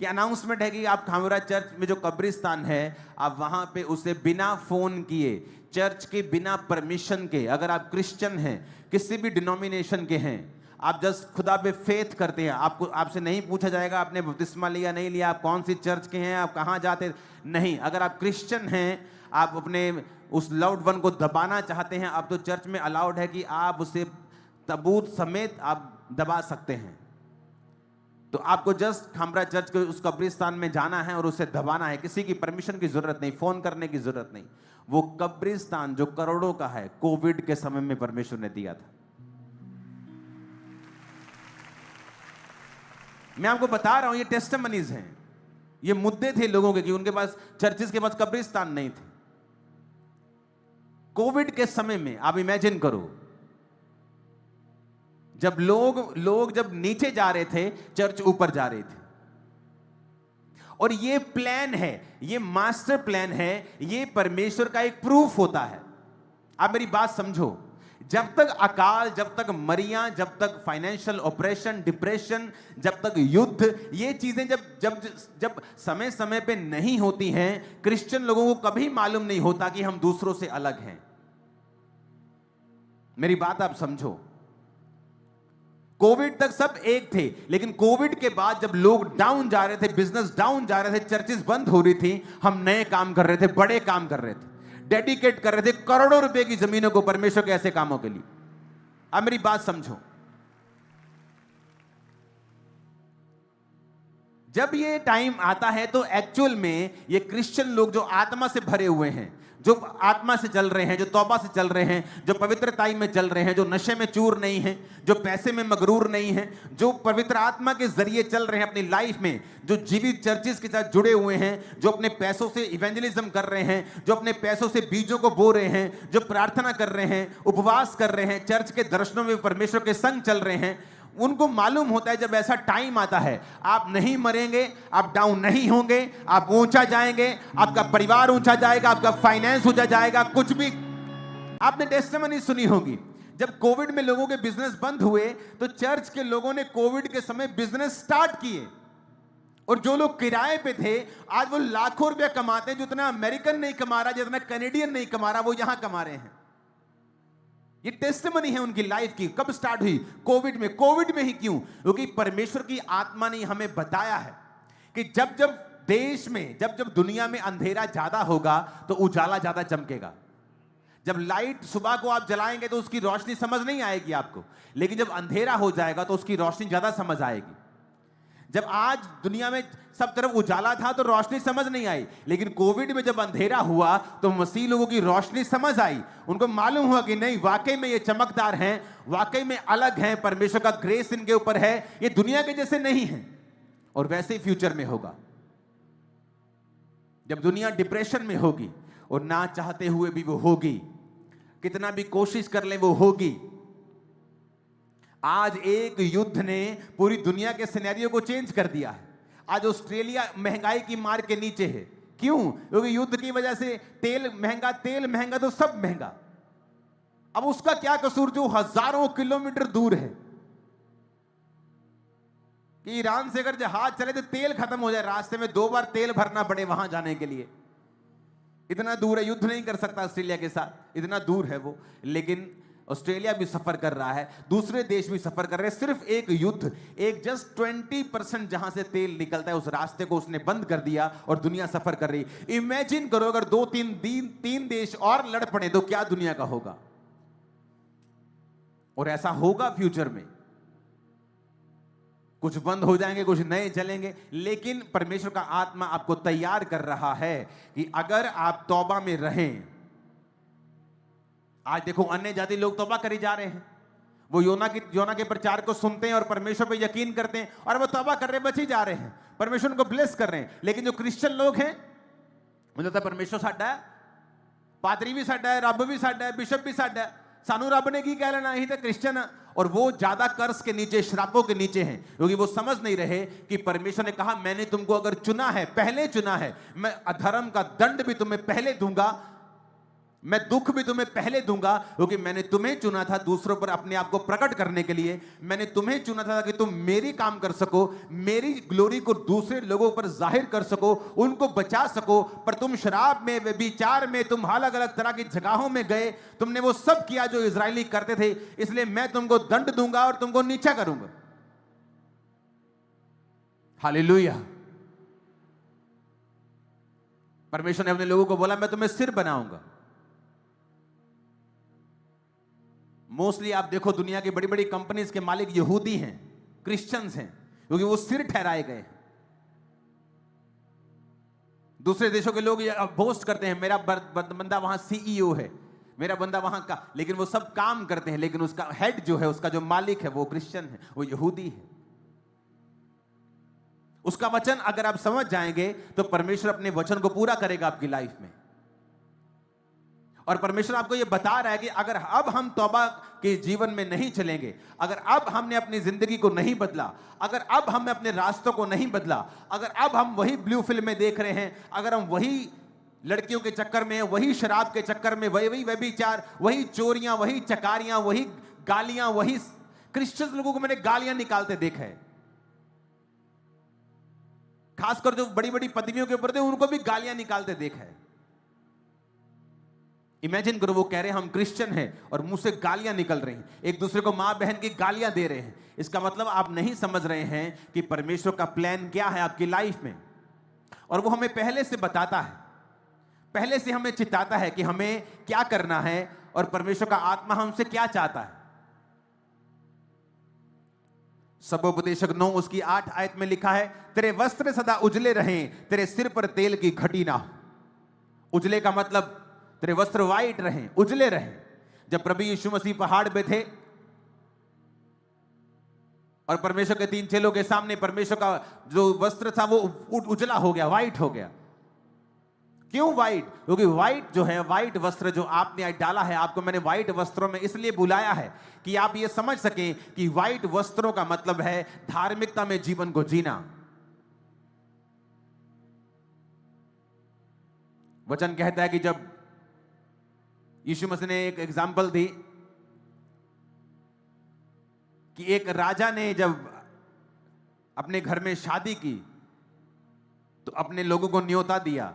कि अनाउंसमेंट है कि आप खामरा चर्च में जो कब्रिस्तान है, आप वहां पे उसे बिना फोन किए, चर्च के बिना परमिशन के, अगर आप क्रिश्चियन हैं, किसी भी डिनोमिनेशन के हैं, आप जस्ट खुदा पे फेथ करते हैं, आपसे नहीं पूछा जाएगा आपने बपतिस्मा लिया नहीं लिया, आप कौन सी चर्च के हैं, आप कहां जाते, नहीं। अगर आप क्रिश्चियन हैं, आप अपने उस लव्ड वन को दबाना चाहते हैं, आप तो चर्च में अलाउड है कि आप उसे तबूत समेत आप दबा सकते हैं। तो आपको जस्ट खामरा चर्च के उस कब्रिस्तान में जाना है और उसे दबाना है, किसी की परमिशन की जरूरत नहीं, फोन करने की जरूरत नहीं। वो कब्रिस्तान जो करोड़ों का है, कोविड के समय में परमेश्वर ने दिया था। मैं आपको बता रहा हूं, ये टेस्टिमनीज हैं, ये मुद्दे थे लोगों के कि उनके पास, चर्चिस के पास कब्रिस्तान नहीं थे। कोविड के समय में आप इमेजिन करो, जब लोग जब नीचे जा रहे थे, चर्च ऊपर जा रही थी। और ये प्लान है, ये मास्टर प्लान है, ये परमेश्वर का एक प्रूफ होता है। आप मेरी बात समझो, जब तक अकाल, जब तक मरियां, जब तक फाइनेंशियल ऑपरेशन, डिप्रेशन, जब तक युद्ध, ये चीजें जब समय समय पे नहीं होती हैं, क्रिश्चियन लोगों को कभी मालूम नहीं होता कि हम दूसरों से अलग हैं। मेरी बात आप समझो। कोविड तक सब एक थे, लेकिन कोविड के बाद जब लोग डाउन जा रहे थे, बिजनेस डाउन जा रहे थे, चर्चेस बंद हो रही थी, हम नए काम कर रहे थे, बड़े काम कर रहे थे, डेडिकेट कर रहे थे करोड़ों रुपए की जमीनों को परमेश्वर के ऐसे कामों के लिए। अब मेरी बात समझो, जब ये टाइम आता है तो एक्चुअल में ये क्रिश्चियन लोग जो आत्मा से भरे हुए हैं, जो आत्मा से चल रहे हैं, जो तौबा से चल रहे हैं, जो पवित्रताई में चल रहे हैं, जो नशे में चूर नहीं हैं, जो पैसे में मगरूर नहीं हैं, जो पवित्र आत्मा के जरिए चल रहे हैं अपनी लाइफ में, जो जीवित चर्चेस के साथ जुड़े हुए हैं, जो अपने पैसों से इवेंजलिज्म कर रहे हैं, जो अपने पैसों से बीजों को बो रहे हैं, जो प्रार्थना कर रहे हैं, उपवास कर रहे हैं, चर्च के दर्शनों में परमेश्वर के संग चल रहे हैं, उनको मालूम होता है जब ऐसा टाइम आता है आप नहीं मरेंगे, आप डाउन नहीं होंगे, आप ऊंचा जाएंगे, आपका परिवार ऊंचा जाएगा, आपका फाइनेंस ऊंचा जाएगा। कुछ भी आपने टेस्टिमनी सुनी होगी, जब कोविड में लोगों के बिजनेस बंद हुए तो चर्च के लोगों ने कोविड के समय बिजनेस स्टार्ट किए, और जो लोग किराए पे थे आज वो लाखों रुपया कमाते हैं। जितना अमेरिकन नहीं कमा रहा, जितना कैनेडियन नहीं कमा रहा, वो यहां कमा रहे हैं। ये टेस्टिमनी है उनकी लाइफ की। कब स्टार्ट हुई? कोविड में। कोविड में ही क्यों? क्योंकि परमेश्वर की आत्मा ने हमें बताया है कि जब जब देश में, जब जब दुनिया में अंधेरा ज्यादा होगा तो उजाला ज्यादा चमकेगा। जब लाइट सुबह को आप जलाएंगे तो उसकी रोशनी समझ नहीं आएगी आपको, लेकिन जब अंधेरा हो जाएगा तो उसकी रोशनी ज्यादा समझ आएगी। जब आज दुनिया में सब तरफ उजाला था तो रोशनी समझ नहीं आई, लेकिन कोविड में जब अंधेरा हुआ तो मसीह लोगों की रोशनी समझ आई। उनको मालूम हुआ कि नहीं, वाकई में ये चमकदार हैं, वाकई में अलग हैं, परमेश्वर का ग्रेस इनके ऊपर है, ये दुनिया के जैसे नहीं है। और वैसे ही फ्यूचर में होगा, जब दुनिया डिप्रेशन में होगी और ना चाहते हुए भी वो होगी, कितना भी कोशिश कर ले वो होगी। आज एक युद्ध ने पूरी दुनिया के सिनेरियो को चेंज कर दिया है। आज ऑस्ट्रेलिया महंगाई की मार के नीचे है। क्यों? क्योंकि युद्ध की वजह से तेल महंगा तो सब महंगा। अब उसका क्या कसूर जो हजारों किलोमीटर दूर है, कि ईरान से अगर जहाज चले तो तेल खत्म हो जाए, रास्ते में 2 बार तेल भरना पड़े वहां जाने के लिए। इतना दूर है, युद्ध नहीं कर सकता ऑस्ट्रेलिया के साथ, इतना दूर है वो। लेकिन ऑस्ट्रेलिया भी सफर कर रहा है, दूसरे देश भी सफर कर रहे हैं। सिर्फ एक युद्ध, एक जस्ट 20% जहां से तेल निकलता है उस रास्ते को उसने बंद कर दिया और दुनिया सफर कर रही। इमेजिन करो अगर 2-3 देश और लड़ पड़े तो क्या दुनिया का होगा। और ऐसा होगा फ्यूचर में, कुछ बंद हो जाएंगे, कुछ नए चलेंगे। लेकिन परमेश्वर का आत्मा आपको तैयार कर रहा है कि अगर आप तौबा में रहें। आज देखो अन्य जाति लोग तौबा करी जा रहे हैं, वो योना के प्रचार को सुनते हैं और परमेश्वर पे यकीन करते हैं और वो तौबा कर रहे, बच ही जा रहे हैं, परमेश्वर उनको ब्लेस कर रहे हैं। लेकिन जो क्रिश्चियन लोग हैं, मुझे लगता है परमेश्वर साडा है, पादरी भी साडा है, रब भी साडा है, बिशप भी साडा है, सानू रब ने की कह लेना, यही तो क्रिश्चियन है। और वो ज्यादा कर्ज के नीचे, श्रापों के नीचे हैं, क्योंकि वो समझ नहीं रहे कि परमेश्वर ने कहा मैंने तुमको अगर चुना है, पहले चुना है, मैं अधर्म का दंड भी तुम्हें पहले दूंगा, मैं दुख भी तुम्हें पहले दूंगा, क्योंकि मैंने तुम्हें चुना था दूसरों पर अपने आप को प्रकट करने के लिए। मैंने तुम्हें चुना था कि तुम मेरी काम कर सको, मेरी ग्लोरी को दूसरे लोगों पर जाहिर कर सको, उनको बचा सको। पर तुम शराब में, व्यभिचार में, तुम अलग अलग तरह की जगहों में गए, तुमने वो सब किया जो इजरायली करते थे, इसलिए मैं तुमको दंड दूंगा और तुमको नीचा करूंगा। हालेलुया। परमेश्वर ने अपने लोगों को बोला मैं तुम्हें सिर बनाऊंगा। मोस्टली आप देखो दुनिया की बड़ी बड़ी कंपनीज के मालिक यहूदी हैं, क्रिश्चियंस हैं, क्योंकि वो सिर ठहराए गए। दूसरे देशों के लोग बोस्ट करते हैं मेरा बंदा वहां सीईओ है, मेरा बंदा वहां का, लेकिन वो सब काम करते हैं, लेकिन उसका हेड जो है, उसका जो मालिक है वो क्रिश्चियन है, वो यहूदी है। उसका वचन अगर आप समझ जाएंगे तो परमेश्वर अपने वचन को पूरा करेगा आपकी लाइफ में। और परमेश्वर आपको यह बता रहा है कि अगर अब हम तौबा के जीवन में नहीं चलेंगे, अगर अब हमने अपनी जिंदगी को नहीं बदला, अगर अब हमने अपने रास्तों को नहीं बदला, अगर अब हम वही ब्लू फिल्में देख रहे हैं, अगर हम वही लड़कियों के चक्कर में, वही शराब के चक्कर में, वही व्यभिचार, वही चोरियां, वही चकारियां, वही गालियां, वही क्रिश्चियन लोगों को मैंने गालियां निकालते देखा है, खासकर जो बड़ी बड़ी पदवियों के ऊपर थे उनको भी गालियां निकालते देखा है। इमेजिन करो, वो कह रहे हैं हम क्रिश्चियन हैं और मुंह से गालियां निकल रही हैं, एक दूसरे को मां बहन की गालियां दे रहे हैं। इसका मतलब आप नहीं समझ रहे हैं कि परमेश्वर का प्लान क्या है आपकी लाइफ में। और वो हमें पहले से बताता है, पहले से हमें चिताता है कि हमें क्या करना है और परमेश्वर का आत्मा हमसे क्या चाहता है। सबोपदेशक 9 उसकी 8 आयत में लिखा है, तेरे वस्त्र सदा उजले रहें, तेरे सिर पर तेल की घटी ना हो। उजले का मतलब तेरे वस्त्र वाइट रहें, उजले रहें। जब प्रभु यीशु मसीह पहाड़ पे थे और परमेश्वर के 3 चेलों के सामने परमेश्वर का जो वस्त्र था वो उजला हो गया, वाइट हो गया। क्यों वाइट? क्योंकि वाइट जो है, वाइट वस्त्र जो आपने आज डाला है, आपको मैंने वाइट वस्त्रों में इसलिए बुलाया है कि आप ये समझ सकें कि वाइट वस्त्रों का मतलब है धार्मिकता में जीवन को जीना। वचन कहता है कि जब यीशु मसीह ने एक एग्जाम्पल दी कि एक राजा ने जब अपने घर में शादी की तो अपने लोगों को न्योता दिया।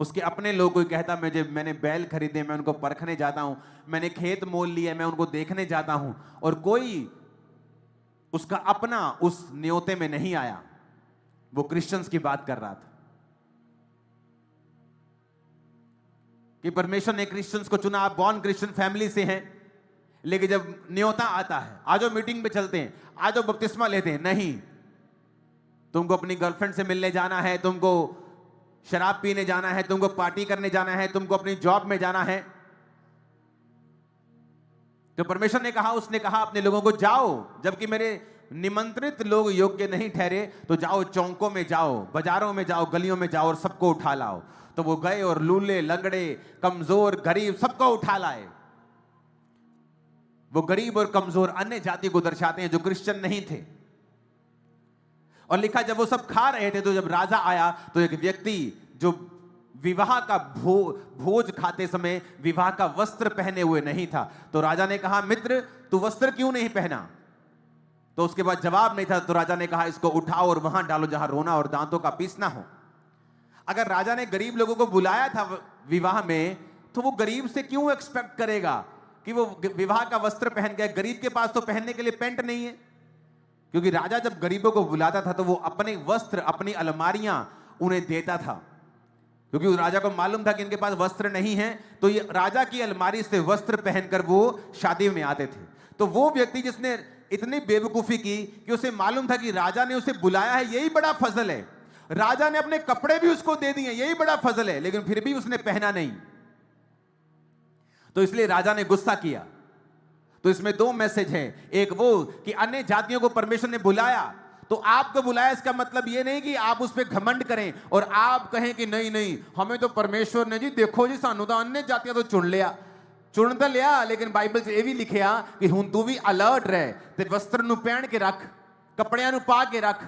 उसके अपने लोग कोई कहता मैंने बैल खरीदे, मैं उनको परखने जाता हूं, मैंने खेत मोल लिए, मैं उनको देखने जाता हूं, और कोई उसका अपना उस न्योते में नहीं आया। वो क्रिश्चियंस की बात कर रहा था कि परमेश्वर ने क्रिश्चियंस को चुना। आप बॉर्न क्रिश्चियन फैमिली से हैं, लेकिन जब न्योता आता है, आज मीटिंग पे चलते हैं, आज बपतिस्मा लेते हैं, नहीं, तुमको अपनी गर्लफ्रेंड से मिलने जाना है, तुमको शराब पीने जाना है, तुमको पार्टी करने जाना है, तुमको अपनी जॉब में जाना है। तो परमेश्वर ने कहा, उसने कहा अपने लोगों को जाओ, जबकि मेरे निमंत्रित लोग योग्य नहीं ठहरे तो जाओ, चौकों में जाओ, बाजारों में जाओ, गलियों में जाओ और सबको उठा लाओ। तो वो गए और लूले, लंगड़े, कमजोर, गरीब सबको उठा लाए। वो गरीब और कमजोर अन्य जाति को दर्शाते हैं जो क्रिश्चियन नहीं थे। और लिखा जब वो सब खा रहे थे तो जब राजा आया तो एक व्यक्ति जो विवाह का भोज खाते समय विवाह का वस्त्र पहने हुए नहीं था, तो राजा ने कहा, मित्र तू वस्त्र क्यों नहीं पहना? तो उसके बाद जवाब नहीं था। तो राजा ने कहा, इसको उठाओ और वहां डालो जहां रोना और दांतों का पीसना हो। अगर राजा ने गरीब लोगों को बुलाया था विवाह में, तो वो गरीब से क्यों एक्सपेक्ट करेगा कि वो विवाह का वस्त्र पहन गया? गरीब के पास तो पहनने के लिए पैंट नहीं है, क्योंकि राजा जब गरीबों को बुलाता था तो वो अपने वस्त्र, अपनी अलमारियां उन्हें देता था, क्योंकि उस राजा को मालूम था कि इनके पास वस्त्र नहीं है। तो ये राजा की अलमारी से वस्त्र पहनकर वो शादी में आते थे। तो वो व्यक्ति जिसने इतनी बेवकूफी की कि उसे मालूम था कि राजा ने उसे बुलाया है, यही बड़ा फजल है, राजा ने अपने कपड़े भी उसको दे दिए, यही बड़ा फजल है, लेकिन फिर भी उसने पहना नहीं। तो इसलिए राजा ने गुस्सा किया। तो इसमें 2 मैसेज हैं। एक वो कि अन्य जातियों को परमेश्वर ने बुलाया, तो आपको बुलाया, इसका मतलब ये नहीं कि आप उस पर घमंड करें और आप कहें कि नहीं नहीं हमें तो परमेश्वर ने जी, देखो जी सानू तो अन्य जातियां तो चुन लिया, लेकिन बाइबल से ये भी लिखिया कि हुण तू भी अलर्ट रहे, ते वस्त्र नु पहन के रख, कपड़ियां नु पा के रख,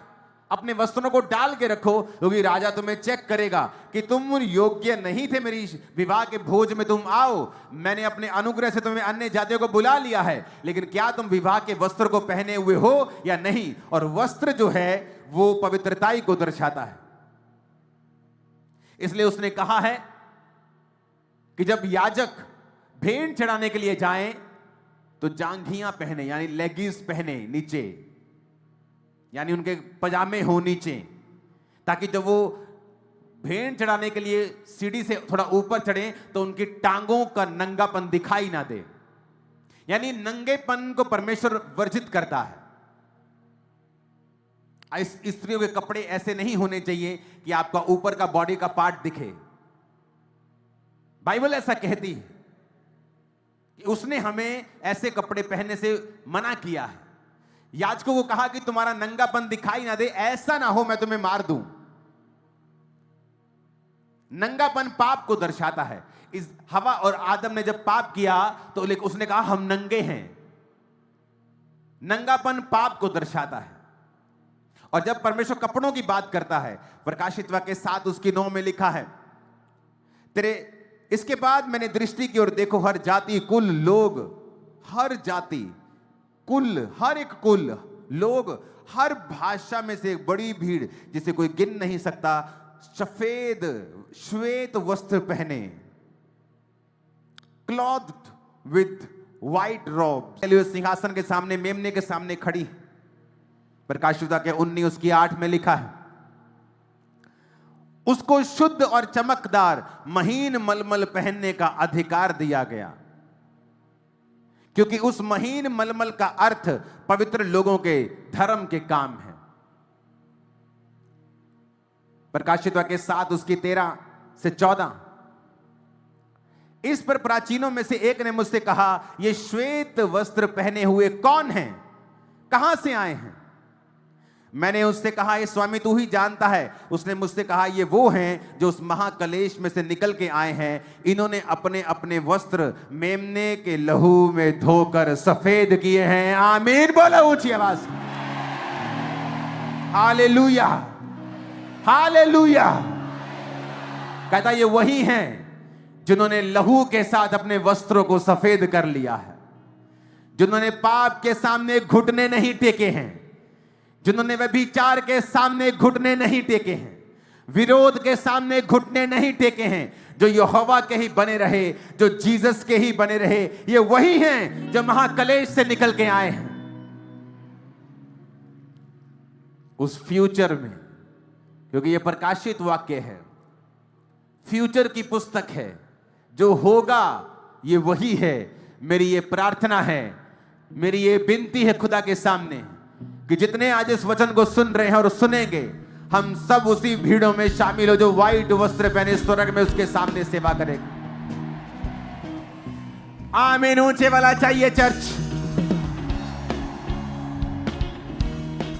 अपने वस्त्रों को डाल के रखो, क्योंकि राजा तुम्हें चेक करेगा कि तुम योग्य नहीं थे मेरी विवाह के भोज में तुम आओ। मैंने अपने अनुग्रह से तुम्हें अन्य जातियों को बुला लिया है, लेकिन क्या तुम विवाह के वस्त्र को पहने हुए हो या नहीं? और वस्त्र जो है वो पवित्रताई को दर्शाता है। इसलिए उसने कहा है कि जब याजक भेंट चढ़ाने के लिए जाएं तो जांघियां पहने, यानी लेगिंग्स पहने नीचे, यानी उनके पजामे हो नीचे, ताकि जब वो भेंट चढ़ाने के लिए सीढ़ी से थोड़ा ऊपर चढ़े तो उनकी टांगों का नंगापन दिखाई ना दे। यानी नंगेपन को परमेश्वर वर्जित करता है। स्त्रियों के कपड़े ऐसे नहीं होने चाहिए कि आपका ऊपर का बॉडी का पार्ट दिखे। बाइबल ऐसा कहती है कि उसने हमें ऐसे कपड़े पहनने से मना किया है। याजकों को कहा कि तुम्हारा नंगापन दिखाई ना दे, ऐसा ना हो मैं तुम्हें मार दूं। नंगापन पाप को दर्शाता है। इस हवा और आदम ने जब पाप किया तो उसने कहा हम नंगे हैं। नंगापन पाप को दर्शाता है। और जब परमेश्वर कपड़ों की बात करता है, प्रकाशित वाक्य 7 उसकी 9 में लिखा है, इसके बाद मैंने दृष्टि की और देखो हर जाति, कुल, लोग, हर जाति, कुल, हर एक कुल, लोग, हर भाषा में से एक बड़ी भीड़ जिसे कोई गिन नहीं सकता, सफेद श्वेत वस्त्र पहने। क्लॉथ्ड विद व्हाइट रॉब, सिंहासन के सामने मेमने के सामने खड़ी। प्रकाशित वाक्य 19 उसकी 8 में लिखा है, उसको शुद्ध और चमकदार महीन मलमल पहनने का अधिकार दिया गया, क्योंकि उस महीन मलमल का अर्थ पवित्र लोगों के धर्म के काम है। प्रकाशित वाक्य 7 उसकी 13 से 14। इस पर प्राचीनों में से एक ने मुझसे कहा, ये श्वेत वस्त्र पहने हुए कौन हैं? कहां से आए हैं? मैंने उससे कहा, ये स्वामी तू ही जानता है। उसने मुझसे कहा, ये वो हैं जो उस महाकलेश में से निकल के आए हैं। इन्होंने अपने अपने वस्त्र मेमने के लहू में धोकर सफेद किए हैं। आमीन बोलो ऊंची आवाज में। Hallelujah, hallelujah. कहता ये वही हैं जिन्होंने लहू के साथ अपने वस्त्रों को सफेद कर लिया है, जिन्होंने पाप के सामने घुटने नहीं टेके हैं, जिन्होंने व्यभिचार के सामने घुटने नहीं टेके हैं, विरोध के सामने घुटने नहीं टेके हैं, जो यहोवा के ही बने रहे, जो जीसस के ही बने रहे। ये वही हैं जो महाकलेश से निकल के आए हैं। उस फ्यूचर में, क्योंकि ये प्रकाशित वाक्य है, फ्यूचर की पुस्तक है, जो होगा ये वही है। मेरी ये प्रार्थना है, मेरी ये विनती है खुदा के सामने कि जितने आज इस वचन को सुन रहे हैं और सुनेंगे, हम सब उसी भीड़ों में शामिल हो जो व्हाइट वस्त्र पहने स्वर्ग में उसके सामने सेवा करेंगे। आमीन ऊंचे वाला चाहिए चर्च।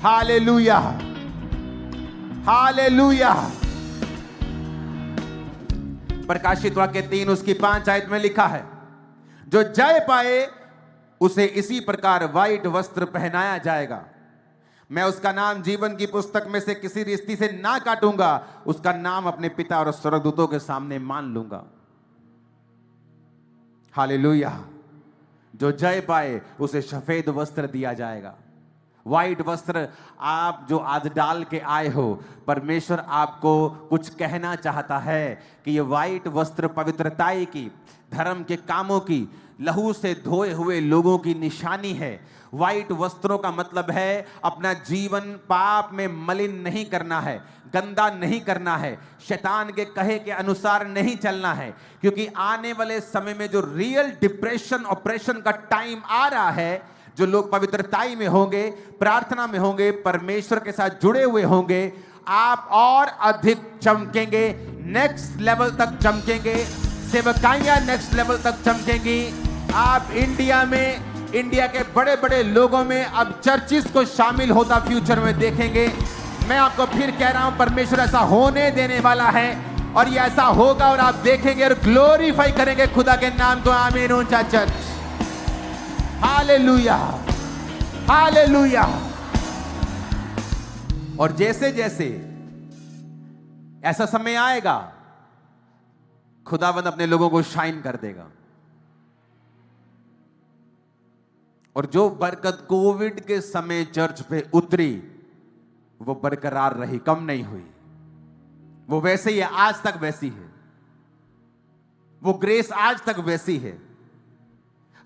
Hallelujah, hallelujah. प्रकाशित वाक्य 3 उसकी 5 आयत में लिखा है, जो जय पाए उसे इसी प्रकार व्हाइट वस्त्र पहनाया जाएगा। मैं उसका नाम जीवन की पुस्तक में से किसी रिश्ती से ना काटूंगा, उसका नाम अपने पिता और स्वर्गदूतों के सामने मान लूंगा। हालेलुया। जो जय पाए उसे सफेद वस्त्र दिया जाएगा। व्हाइट वस्त्र आप जो आज डाल के आए हो, परमेश्वर आपको कुछ कहना चाहता है कि ये व्हाइट वस्त्र पवित्रताई की, धर्म के कामों की, लहू से धोए हुए लोगों की निशानी है। व्हाइट वस्त्रों का मतलब है अपना जीवन पाप में मलिन नहीं करना है, गंदा नहीं करना है, शैतान के कहे के अनुसार नहीं चलना है। क्योंकि आने वाले समय में जो रियल डिप्रेशन ऑपरेशन का टाइम आ रहा है, जो लोग पवित्रताई में होंगे, प्रार्थना में होंगे, परमेश्वर के साथ जुड़े हुए होंगे, आप और अधिक चमकेंगे, नेक्स्ट लेवल तक चमकेंगे, सेवकाइयां नेक्स्ट लेवल तक चमकेंगी। आप इंडिया में, इंडिया के बड़े बड़े लोगों में अब चर्चिस को शामिल होता फ्यूचर में देखेंगे। मैं आपको फिर कह रहा हूं, परमेश्वर ऐसा होने देने वाला है और ये ऐसा होगा और आप देखेंगे और ग्लोरीफाई करेंगे खुदा के नाम को। आमीन ऊंचा चर्च। Hallelujah, hallelujah. और जैसे जैसे ऐसा समय आएगा, खुदावंद अपने लोगों को शाइन कर देगा। और जो बरकत कोविड के समय चर्च पे उतरी, वो बरकरार रही, कम नहीं हुई। वो वैसे ही है, आज तक वैसी है। वो ग्रेस आज तक वैसी है।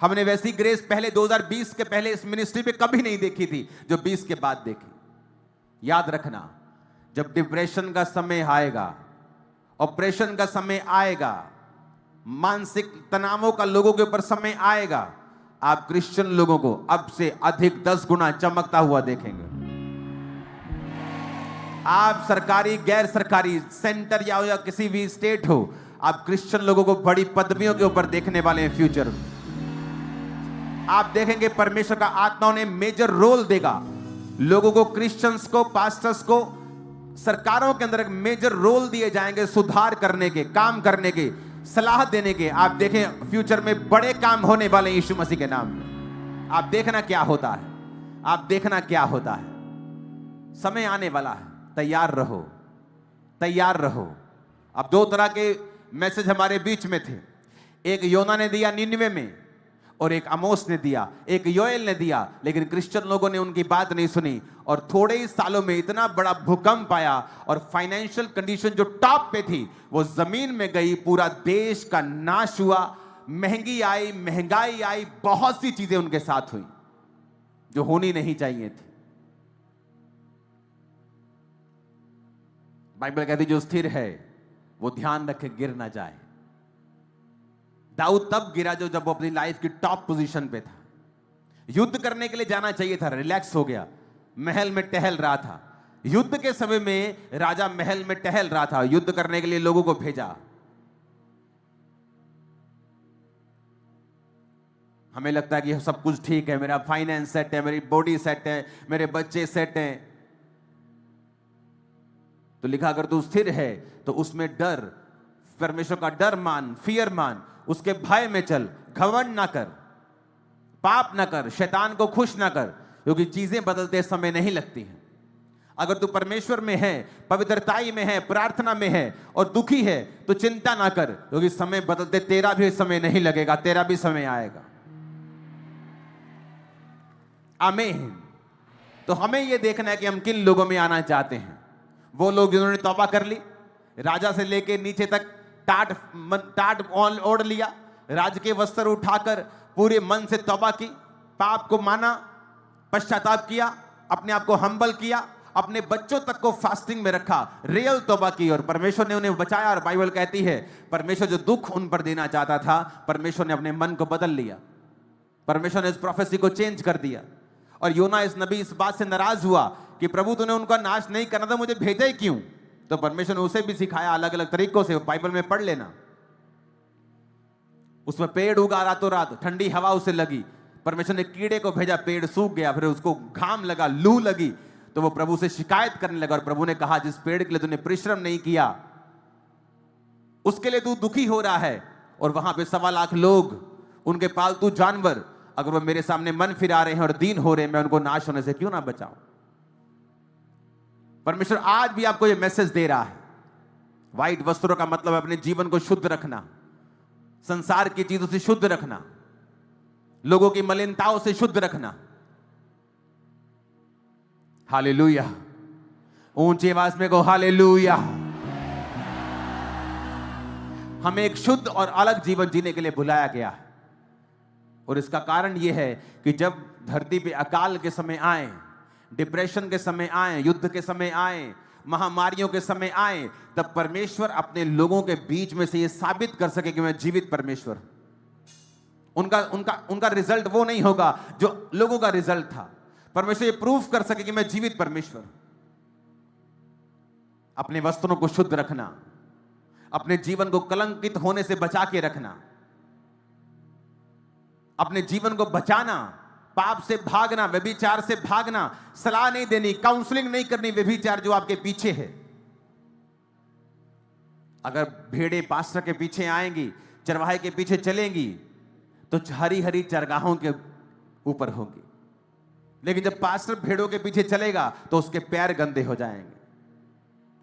हमने वैसी ग्रेस पहले 2020 के पहले इस मिनिस्ट्री में कभी नहीं देखी थी जो 20 के बाद देखी। याद रखना, जब डिप्रेशन का समय आएगा, ऑपरेशन का समय आएगा, मानसिक तनावों का लोगों के ऊपर समय आएगा, आप क्रिश्चियन लोगों को अब से अधिक 10 गुना चमकता हुआ देखेंगे। आप सरकारी, गैर सरकारी, सेंटर या किसी भी स्टेट हो, आप क्रिश्चियन लोगों को बड़ी पदवियों के ऊपर देखने वाले हैं फ्यूचर में। आप देखेंगे परमेश्वर का आत्मा उन्हें मेजर रोल देगा। लोगों को, क्रिश्चियंस को, पास्टर्स को, सरकारों के अंदर एक मेजर रोल दिए जाएंगे, सुधार करने के, काम करने के, सलाह देने के। आप देखें फ्यूचर में बड़े काम होने वाले यीशु मसीह के नाम में। आप देखना क्या होता है, आप देखना क्या होता है। समय आने वाला है, तैयार रहो, तैयार रहो। अब 2 तरह के मैसेज हमारे बीच में थे। एक योना ने दिया निनवे में और एक आमोस ने दिया, एक योएल ने दिया, लेकिन क्रिश्चियन लोगों ने उनकी बात नहीं सुनी और थोड़े ही सालों में इतना बड़ा भूकंप आया और फाइनेंशियल कंडीशन जो टॉप पे थी वो जमीन में गई, पूरा देश का नाश हुआ। महंगी आई, महंगाई आई, बहुत सी चीजें उनके साथ हुई जो होनी नहीं चाहिए थी। बाइबल कहती जो स्थिर है वो ध्यान रखे गिर ना जाए। दाऊद तब गिरा जब वो अपनी लाइफ की टॉप पोजीशन पे था। युद्ध करने के लिए जाना चाहिए था, रिलैक्स हो गया, महल में टहल रहा था। युद्ध के समय में राजा महल में टहल रहा था, युद्ध करने के लिए लोगों को भेजा। हमें लगता है कि सब कुछ ठीक है, मेरा फाइनेंस सेट है, मेरी बॉडी सेट है, मेरे बच्चे सेट हैं। तो लिखा अगर तू स्थिर है तो उसमें डर, परमेश्वर का डर मान, फियर मान, उसके भय में चल, घमंड ना कर, पाप ना कर, शैतान को खुश ना कर, क्योंकि चीजें बदलते समय नहीं लगती हैं। अगर तू परमेश्वर में है, पवित्रताई में है, प्रार्थना में है और दुखी है तो चिंता ना कर, क्योंकि समय बदलते तेरा भी समय नहीं लगेगा, तेरा भी समय आएगा। आमीन। तो हमें यह देखना है कि हम किन लोगों में आना चाहते हैं। वो लोग जिन्होंने तौबा कर ली, राजा से लेके नीचे तक टाट ओढ़ लिया, राज के वस्त्र उठाकर पूरे मन से तौबा की, पाप को माना, पश्चाताप किया, अपने आप को हम्बल किया, अपने बच्चों तक को फास्टिंग में रखा, रियल तौबा की और परमेश्वर ने उन्हें बचाया। और बाइबल कहती है परमेश्वर जो दुख उन पर देना चाहता था, परमेश्वर ने अपने मन को बदल लिया, परमेश्वर ने इस प्रोफेसी को चेंज कर दिया। और योना इस नबी इस बात से नाराज हुआ कि प्रभु तूने उनका नाश नहीं करना था, मुझे भेजा ही क्यों? तो परमेश्वर ने उसे भी सिखाया अलग अलग तरीकों से, बाइबल में पढ़ लेना। उसमें पेड़ उगा रातों रात, ठंडी हवा उसे लगी, परमेश्वर ने कीड़े को भेजा, पेड़ सूख गया, फिर उसको घाम लगा, लू लगी, तो वो प्रभु से शिकायत करने लगा। और प्रभु ने कहा जिस पेड़ के लिए तूने परिश्रम नहीं किया उसके लिए तू दुखी हो रहा है। और वहां पे 1.25 लाख लोग, उनके पालतू जानवर, अगर वो मेरे सामने मन फिरा रहे हैं और दीन हो रहे हैं, मैं उनको नाश होने से क्यों ना बचाऊं? परमेश्वर आज भी आपको ये मैसेज दे रहा है। व्हाइट वस्त्रों का मतलब अपने जीवन को शुद्ध रखना, संसार की चीजों से शुद्ध रखना, लोगों की मलिनताओं से शुद्ध रखना। हालेलुया। ऊंची आवाज में कहो हालेलुया। हमें एक शुद्ध और अलग जीवन जीने के लिए बुलाया गया है। और इसका कारण यह है कि जब धरती पे अकाल के समय आए, डिप्रेशन के समय आए, युद्ध के समय आए, महामारियों के समय आए, तब परमेश्वर अपने लोगों के बीच में से यह साबित कर सके कि मैं जीवित परमेश्वर। उनका रिजल्ट वो नहीं होगा जो लोगों का रिजल्ट था। परमेश्वर ये प्रूफ कर सके कि मैं जीवित परमेश्वर। अपने वस्त्रों को शुद्ध रखना, अपने जीवन को कलंकित होने से बचा के रखना, अपने जीवन को बचाना, पाप से भागना, व्यभिचार से भागना, सलाह नहीं देनी, काउंसलिंग नहीं करनी व्यभिचार जो आपके पीछे है। अगर भेड़ें पास्टर के पीछे आएंगी, चरवाहे के पीछे चलेंगी, तो हरी हरी चरगाहों के ऊपर होगी। लेकिन जब पास्टर भेड़ों के पीछे चलेगा तो उसके पैर गंदे हो जाएंगे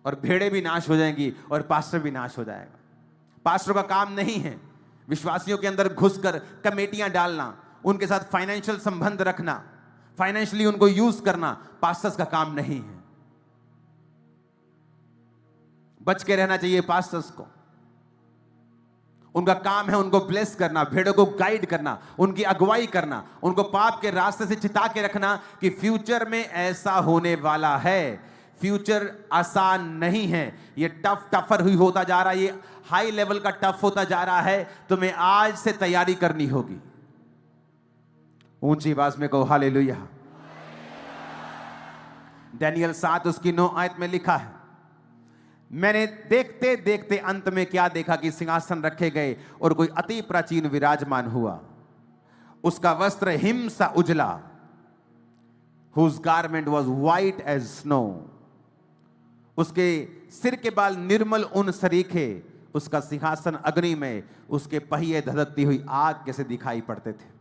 और भेड़ें भी नाश हो जाएंगी और पास्टर भी नाश हो जाएगा। पास्टर का काम नहीं है विश्वासियों के अंदर घुसकर कमेटियां डालना, उनके साथ फाइनेंशियल संबंध रखना, फाइनेंशियली उनको यूज करना। पास्टर्स का काम नहीं है। बच के रहना चाहिए पास्टर्स को। उनका काम है उनको ब्लेस करना, भेड़ों को गाइड करना, उनकी अगुवाई करना, उनको पाप के रास्ते से चिता के रखना कि फ्यूचर में ऐसा होने वाला है। फ्यूचर आसान नहीं है, ये टफर हुई होता जा रहा है, ये हाई लेवल का टफ होता जा रहा है। तुम्हें आज से तैयारी करनी होगी। ऊंची आवाज में कहो हालेलुया। दानियल 7 उसकी 9 आयत में लिखा है, मैंने देखते देखते अंत में क्या देखा कि सिंहासन रखे गए और कोई अति प्राचीन विराजमान हुआ। उसका वस्त्र हिम सा उजला, whose garment was white as snow। उसके सिर के बाल निर्मल ऊन सरीखे, उसका सिंहासन अग्नि में, उसके पहिए धधकती हुई आग जैसे दिखाई पड़ते थे।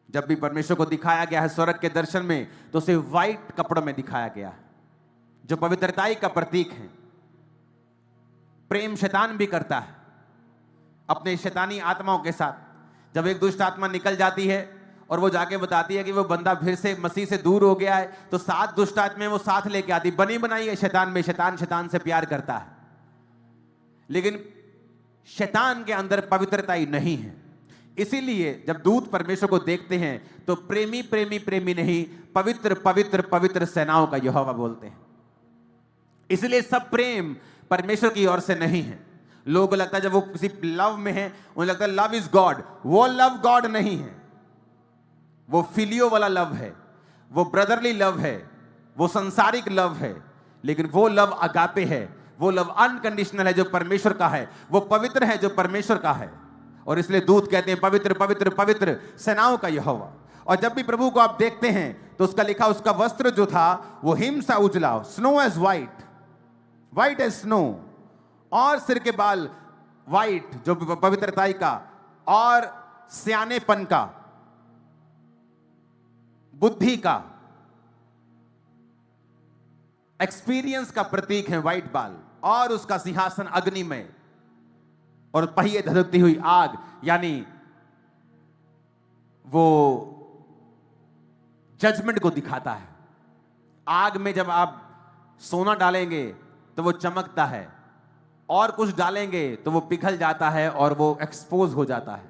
जब भी परमेश्वर को दिखाया गया है स्वर्ग के दर्शन में, तो उसे व्हाइट कपड़ों में दिखाया गया है, जो पवित्रताई का प्रतीक है। प्रेम शैतान भी करता है अपने शैतानी आत्माओं के साथ। जब एक दुष्ट आत्मा निकल जाती है और वो जाके बताती है कि वो बंदा फिर से मसीह से दूर हो गया है, तो 7 दुष्ट आत्माएं वो साथ लेके आती, बनी बनाई है शैतान में। शैतान शैतान से प्यार करता है, लेकिन शैतान के अंदर पवित्रता ही नहीं है। इसीलिए जब दूत परमेश्वर को देखते हैं तो प्रेमी प्रेमी प्रेमी नहीं, पवित्र पवित्र पवित्र सेनाओं का यहोवा बोलते हैं। इसलिए सब प्रेम परमेश्वर की ओर से नहीं है। लोगों को लगता है जब वो किसी लव में है, उन्हें लगता है लव इज गॉड। वो लव गॉड नहीं है, वो फिलियो वाला लव है, वो ब्रदरली लव है, वो संसारिक लव है। लेकिन वो लव अगापे है, वो लव अनकंडीशनल है जो परमेश्वर का है, वो पवित्र है जो परमेश्वर का है। और इसलिए दूत कहते हैं पवित्र पवित्र पवित्र सेनाओं का यहोवा। और जब भी प्रभु को आप देखते हैं तो उसका लिखा, उसका वस्त्र जो था वो हिम सा उजला, snow as white, white as snow, और सिर के बाल व्हाइट जो पवित्रताई का और सियानेपन का, बुद्धि का, एक्सपीरियंस का प्रतीक है व्हाइट बाल। और उसका सिंहासन अग्निमय और पहिए धधकती हुई आग, यानी वो जजमेंट को दिखाता है। आग में जब आप सोना डालेंगे तो वो चमकता है, और कुछ डालेंगे तो वो पिघल जाता है और वो एक्सपोज हो जाता है।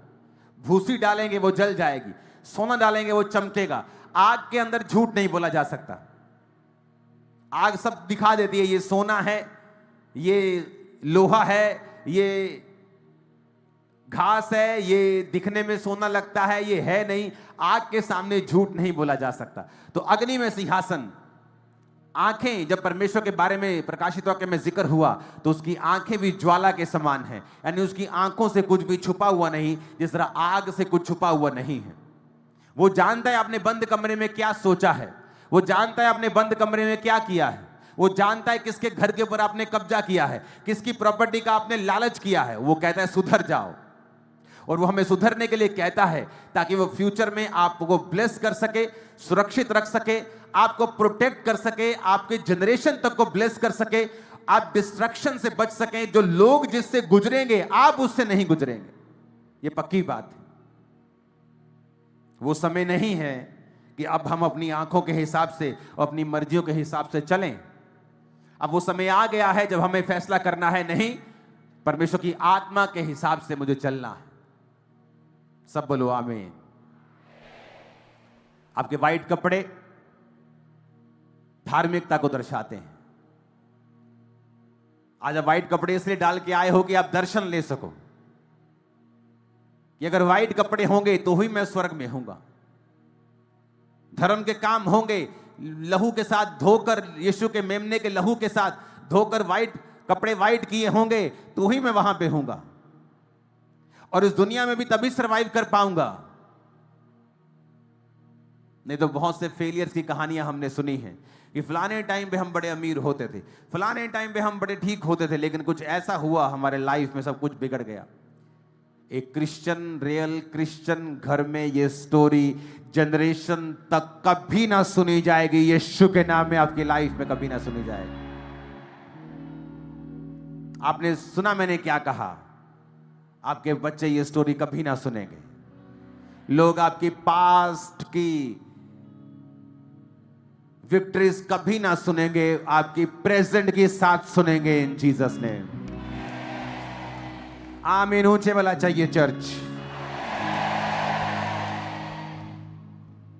भूसी डालेंगे वो जल जाएगी, सोना डालेंगे वो चमकेगा। आग के अंदर झूठ नहीं बोला जा सकता। आग सब दिखा देती है, ये सोना है, ये लोहा है, ये घास है, ये दिखने में सोना लगता है, ये है नहीं। आग के सामने झूठ नहीं बोला जा सकता। तो अग्नि में सिंहासन, आंखें, जब परमेश्वर के बारे में प्रकाशित वाक्य में जिक्र हुआ तो उसकी आंखें भी ज्वाला के समान हैं, यानी उसकी आंखों से कुछ भी छुपा हुआ नहीं, जिस तरह आग से कुछ छुपा हुआ नहीं है। वो जानता है आपने बंद कमरे में क्या सोचा है, वो जानता है आपने बंद कमरे में क्या किया है, वो जानता है किसके घर के ऊपर आपने कब्जा किया है, किसकी प्रॉपर्टी का आपने लालच किया है। वो कहता है सुधर जाओ, और वो हमें सुधरने के लिए कहता है ताकि वो फ्यूचर में आपको ब्लेस कर सके, सुरक्षित रख सके, आपको प्रोटेक्ट कर सके, आपके जनरेशन तक को ब्लेस कर सके, आप डिस्ट्रक्शन से बच सकें। जो लोग जिससे गुजरेंगे आप उससे नहीं गुजरेंगे, ये पक्की बात है। वो समय नहीं है कि अब हम अपनी आंखों के हिसाब से और अपनी मर्जियों के हिसाब से चलें। अब वो समय आ गया है जब हमें फैसला करना है, नहीं, परमेश्वर की आत्मा के हिसाब से मुझे चलना है। सब बोलो आमीन। आपके वाइट कपड़े धार्मिकता को दर्शाते हैं। आज आप वाइट कपड़े इसलिए डाल के आए हो कि आप दर्शन ले सको कि अगर वाइट कपड़े होंगे तो ही मैं स्वर्ग में हूंगा। धर्म के काम होंगे, लहू के साथ धोकर, यीशु के मेमने के लहू के साथ धोकर वाइट कपड़े वाइट किए होंगे तो ही मैं वहां पे हूंगा, और इस दुनिया में भी तभी सरवाइव कर पाऊंगा। नहीं तो बहुत से फेलियर्स की कहानियां हमने सुनी हैं कि फलाने टाइम पे हम बड़े अमीर होते थे, फलाने टाइम पे हम बड़े ठीक होते थे, लेकिन कुछ ऐसा हुआ हमारे लाइफ में, सब कुछ बिगड़ गया। एक क्रिश्चियन, रियल क्रिश्चियन घर में ये स्टोरी जनरेशन तक कभी ना सुनी जाएगी। यीशु के नाम में आपकी लाइफ में कभी ना सुनी जाएगी। आपने सुना मैंने क्या कहा, आपके बच्चे ये स्टोरी कभी ना सुनेंगे। लोग आपकी पास्ट की विक्ट्रीज कभी ना सुनेंगे, आपकी प्रेजेंट की साथ सुनेंगे इन जीसस नेम। आमीन। ऊंचे वाला चाहिए चर्च।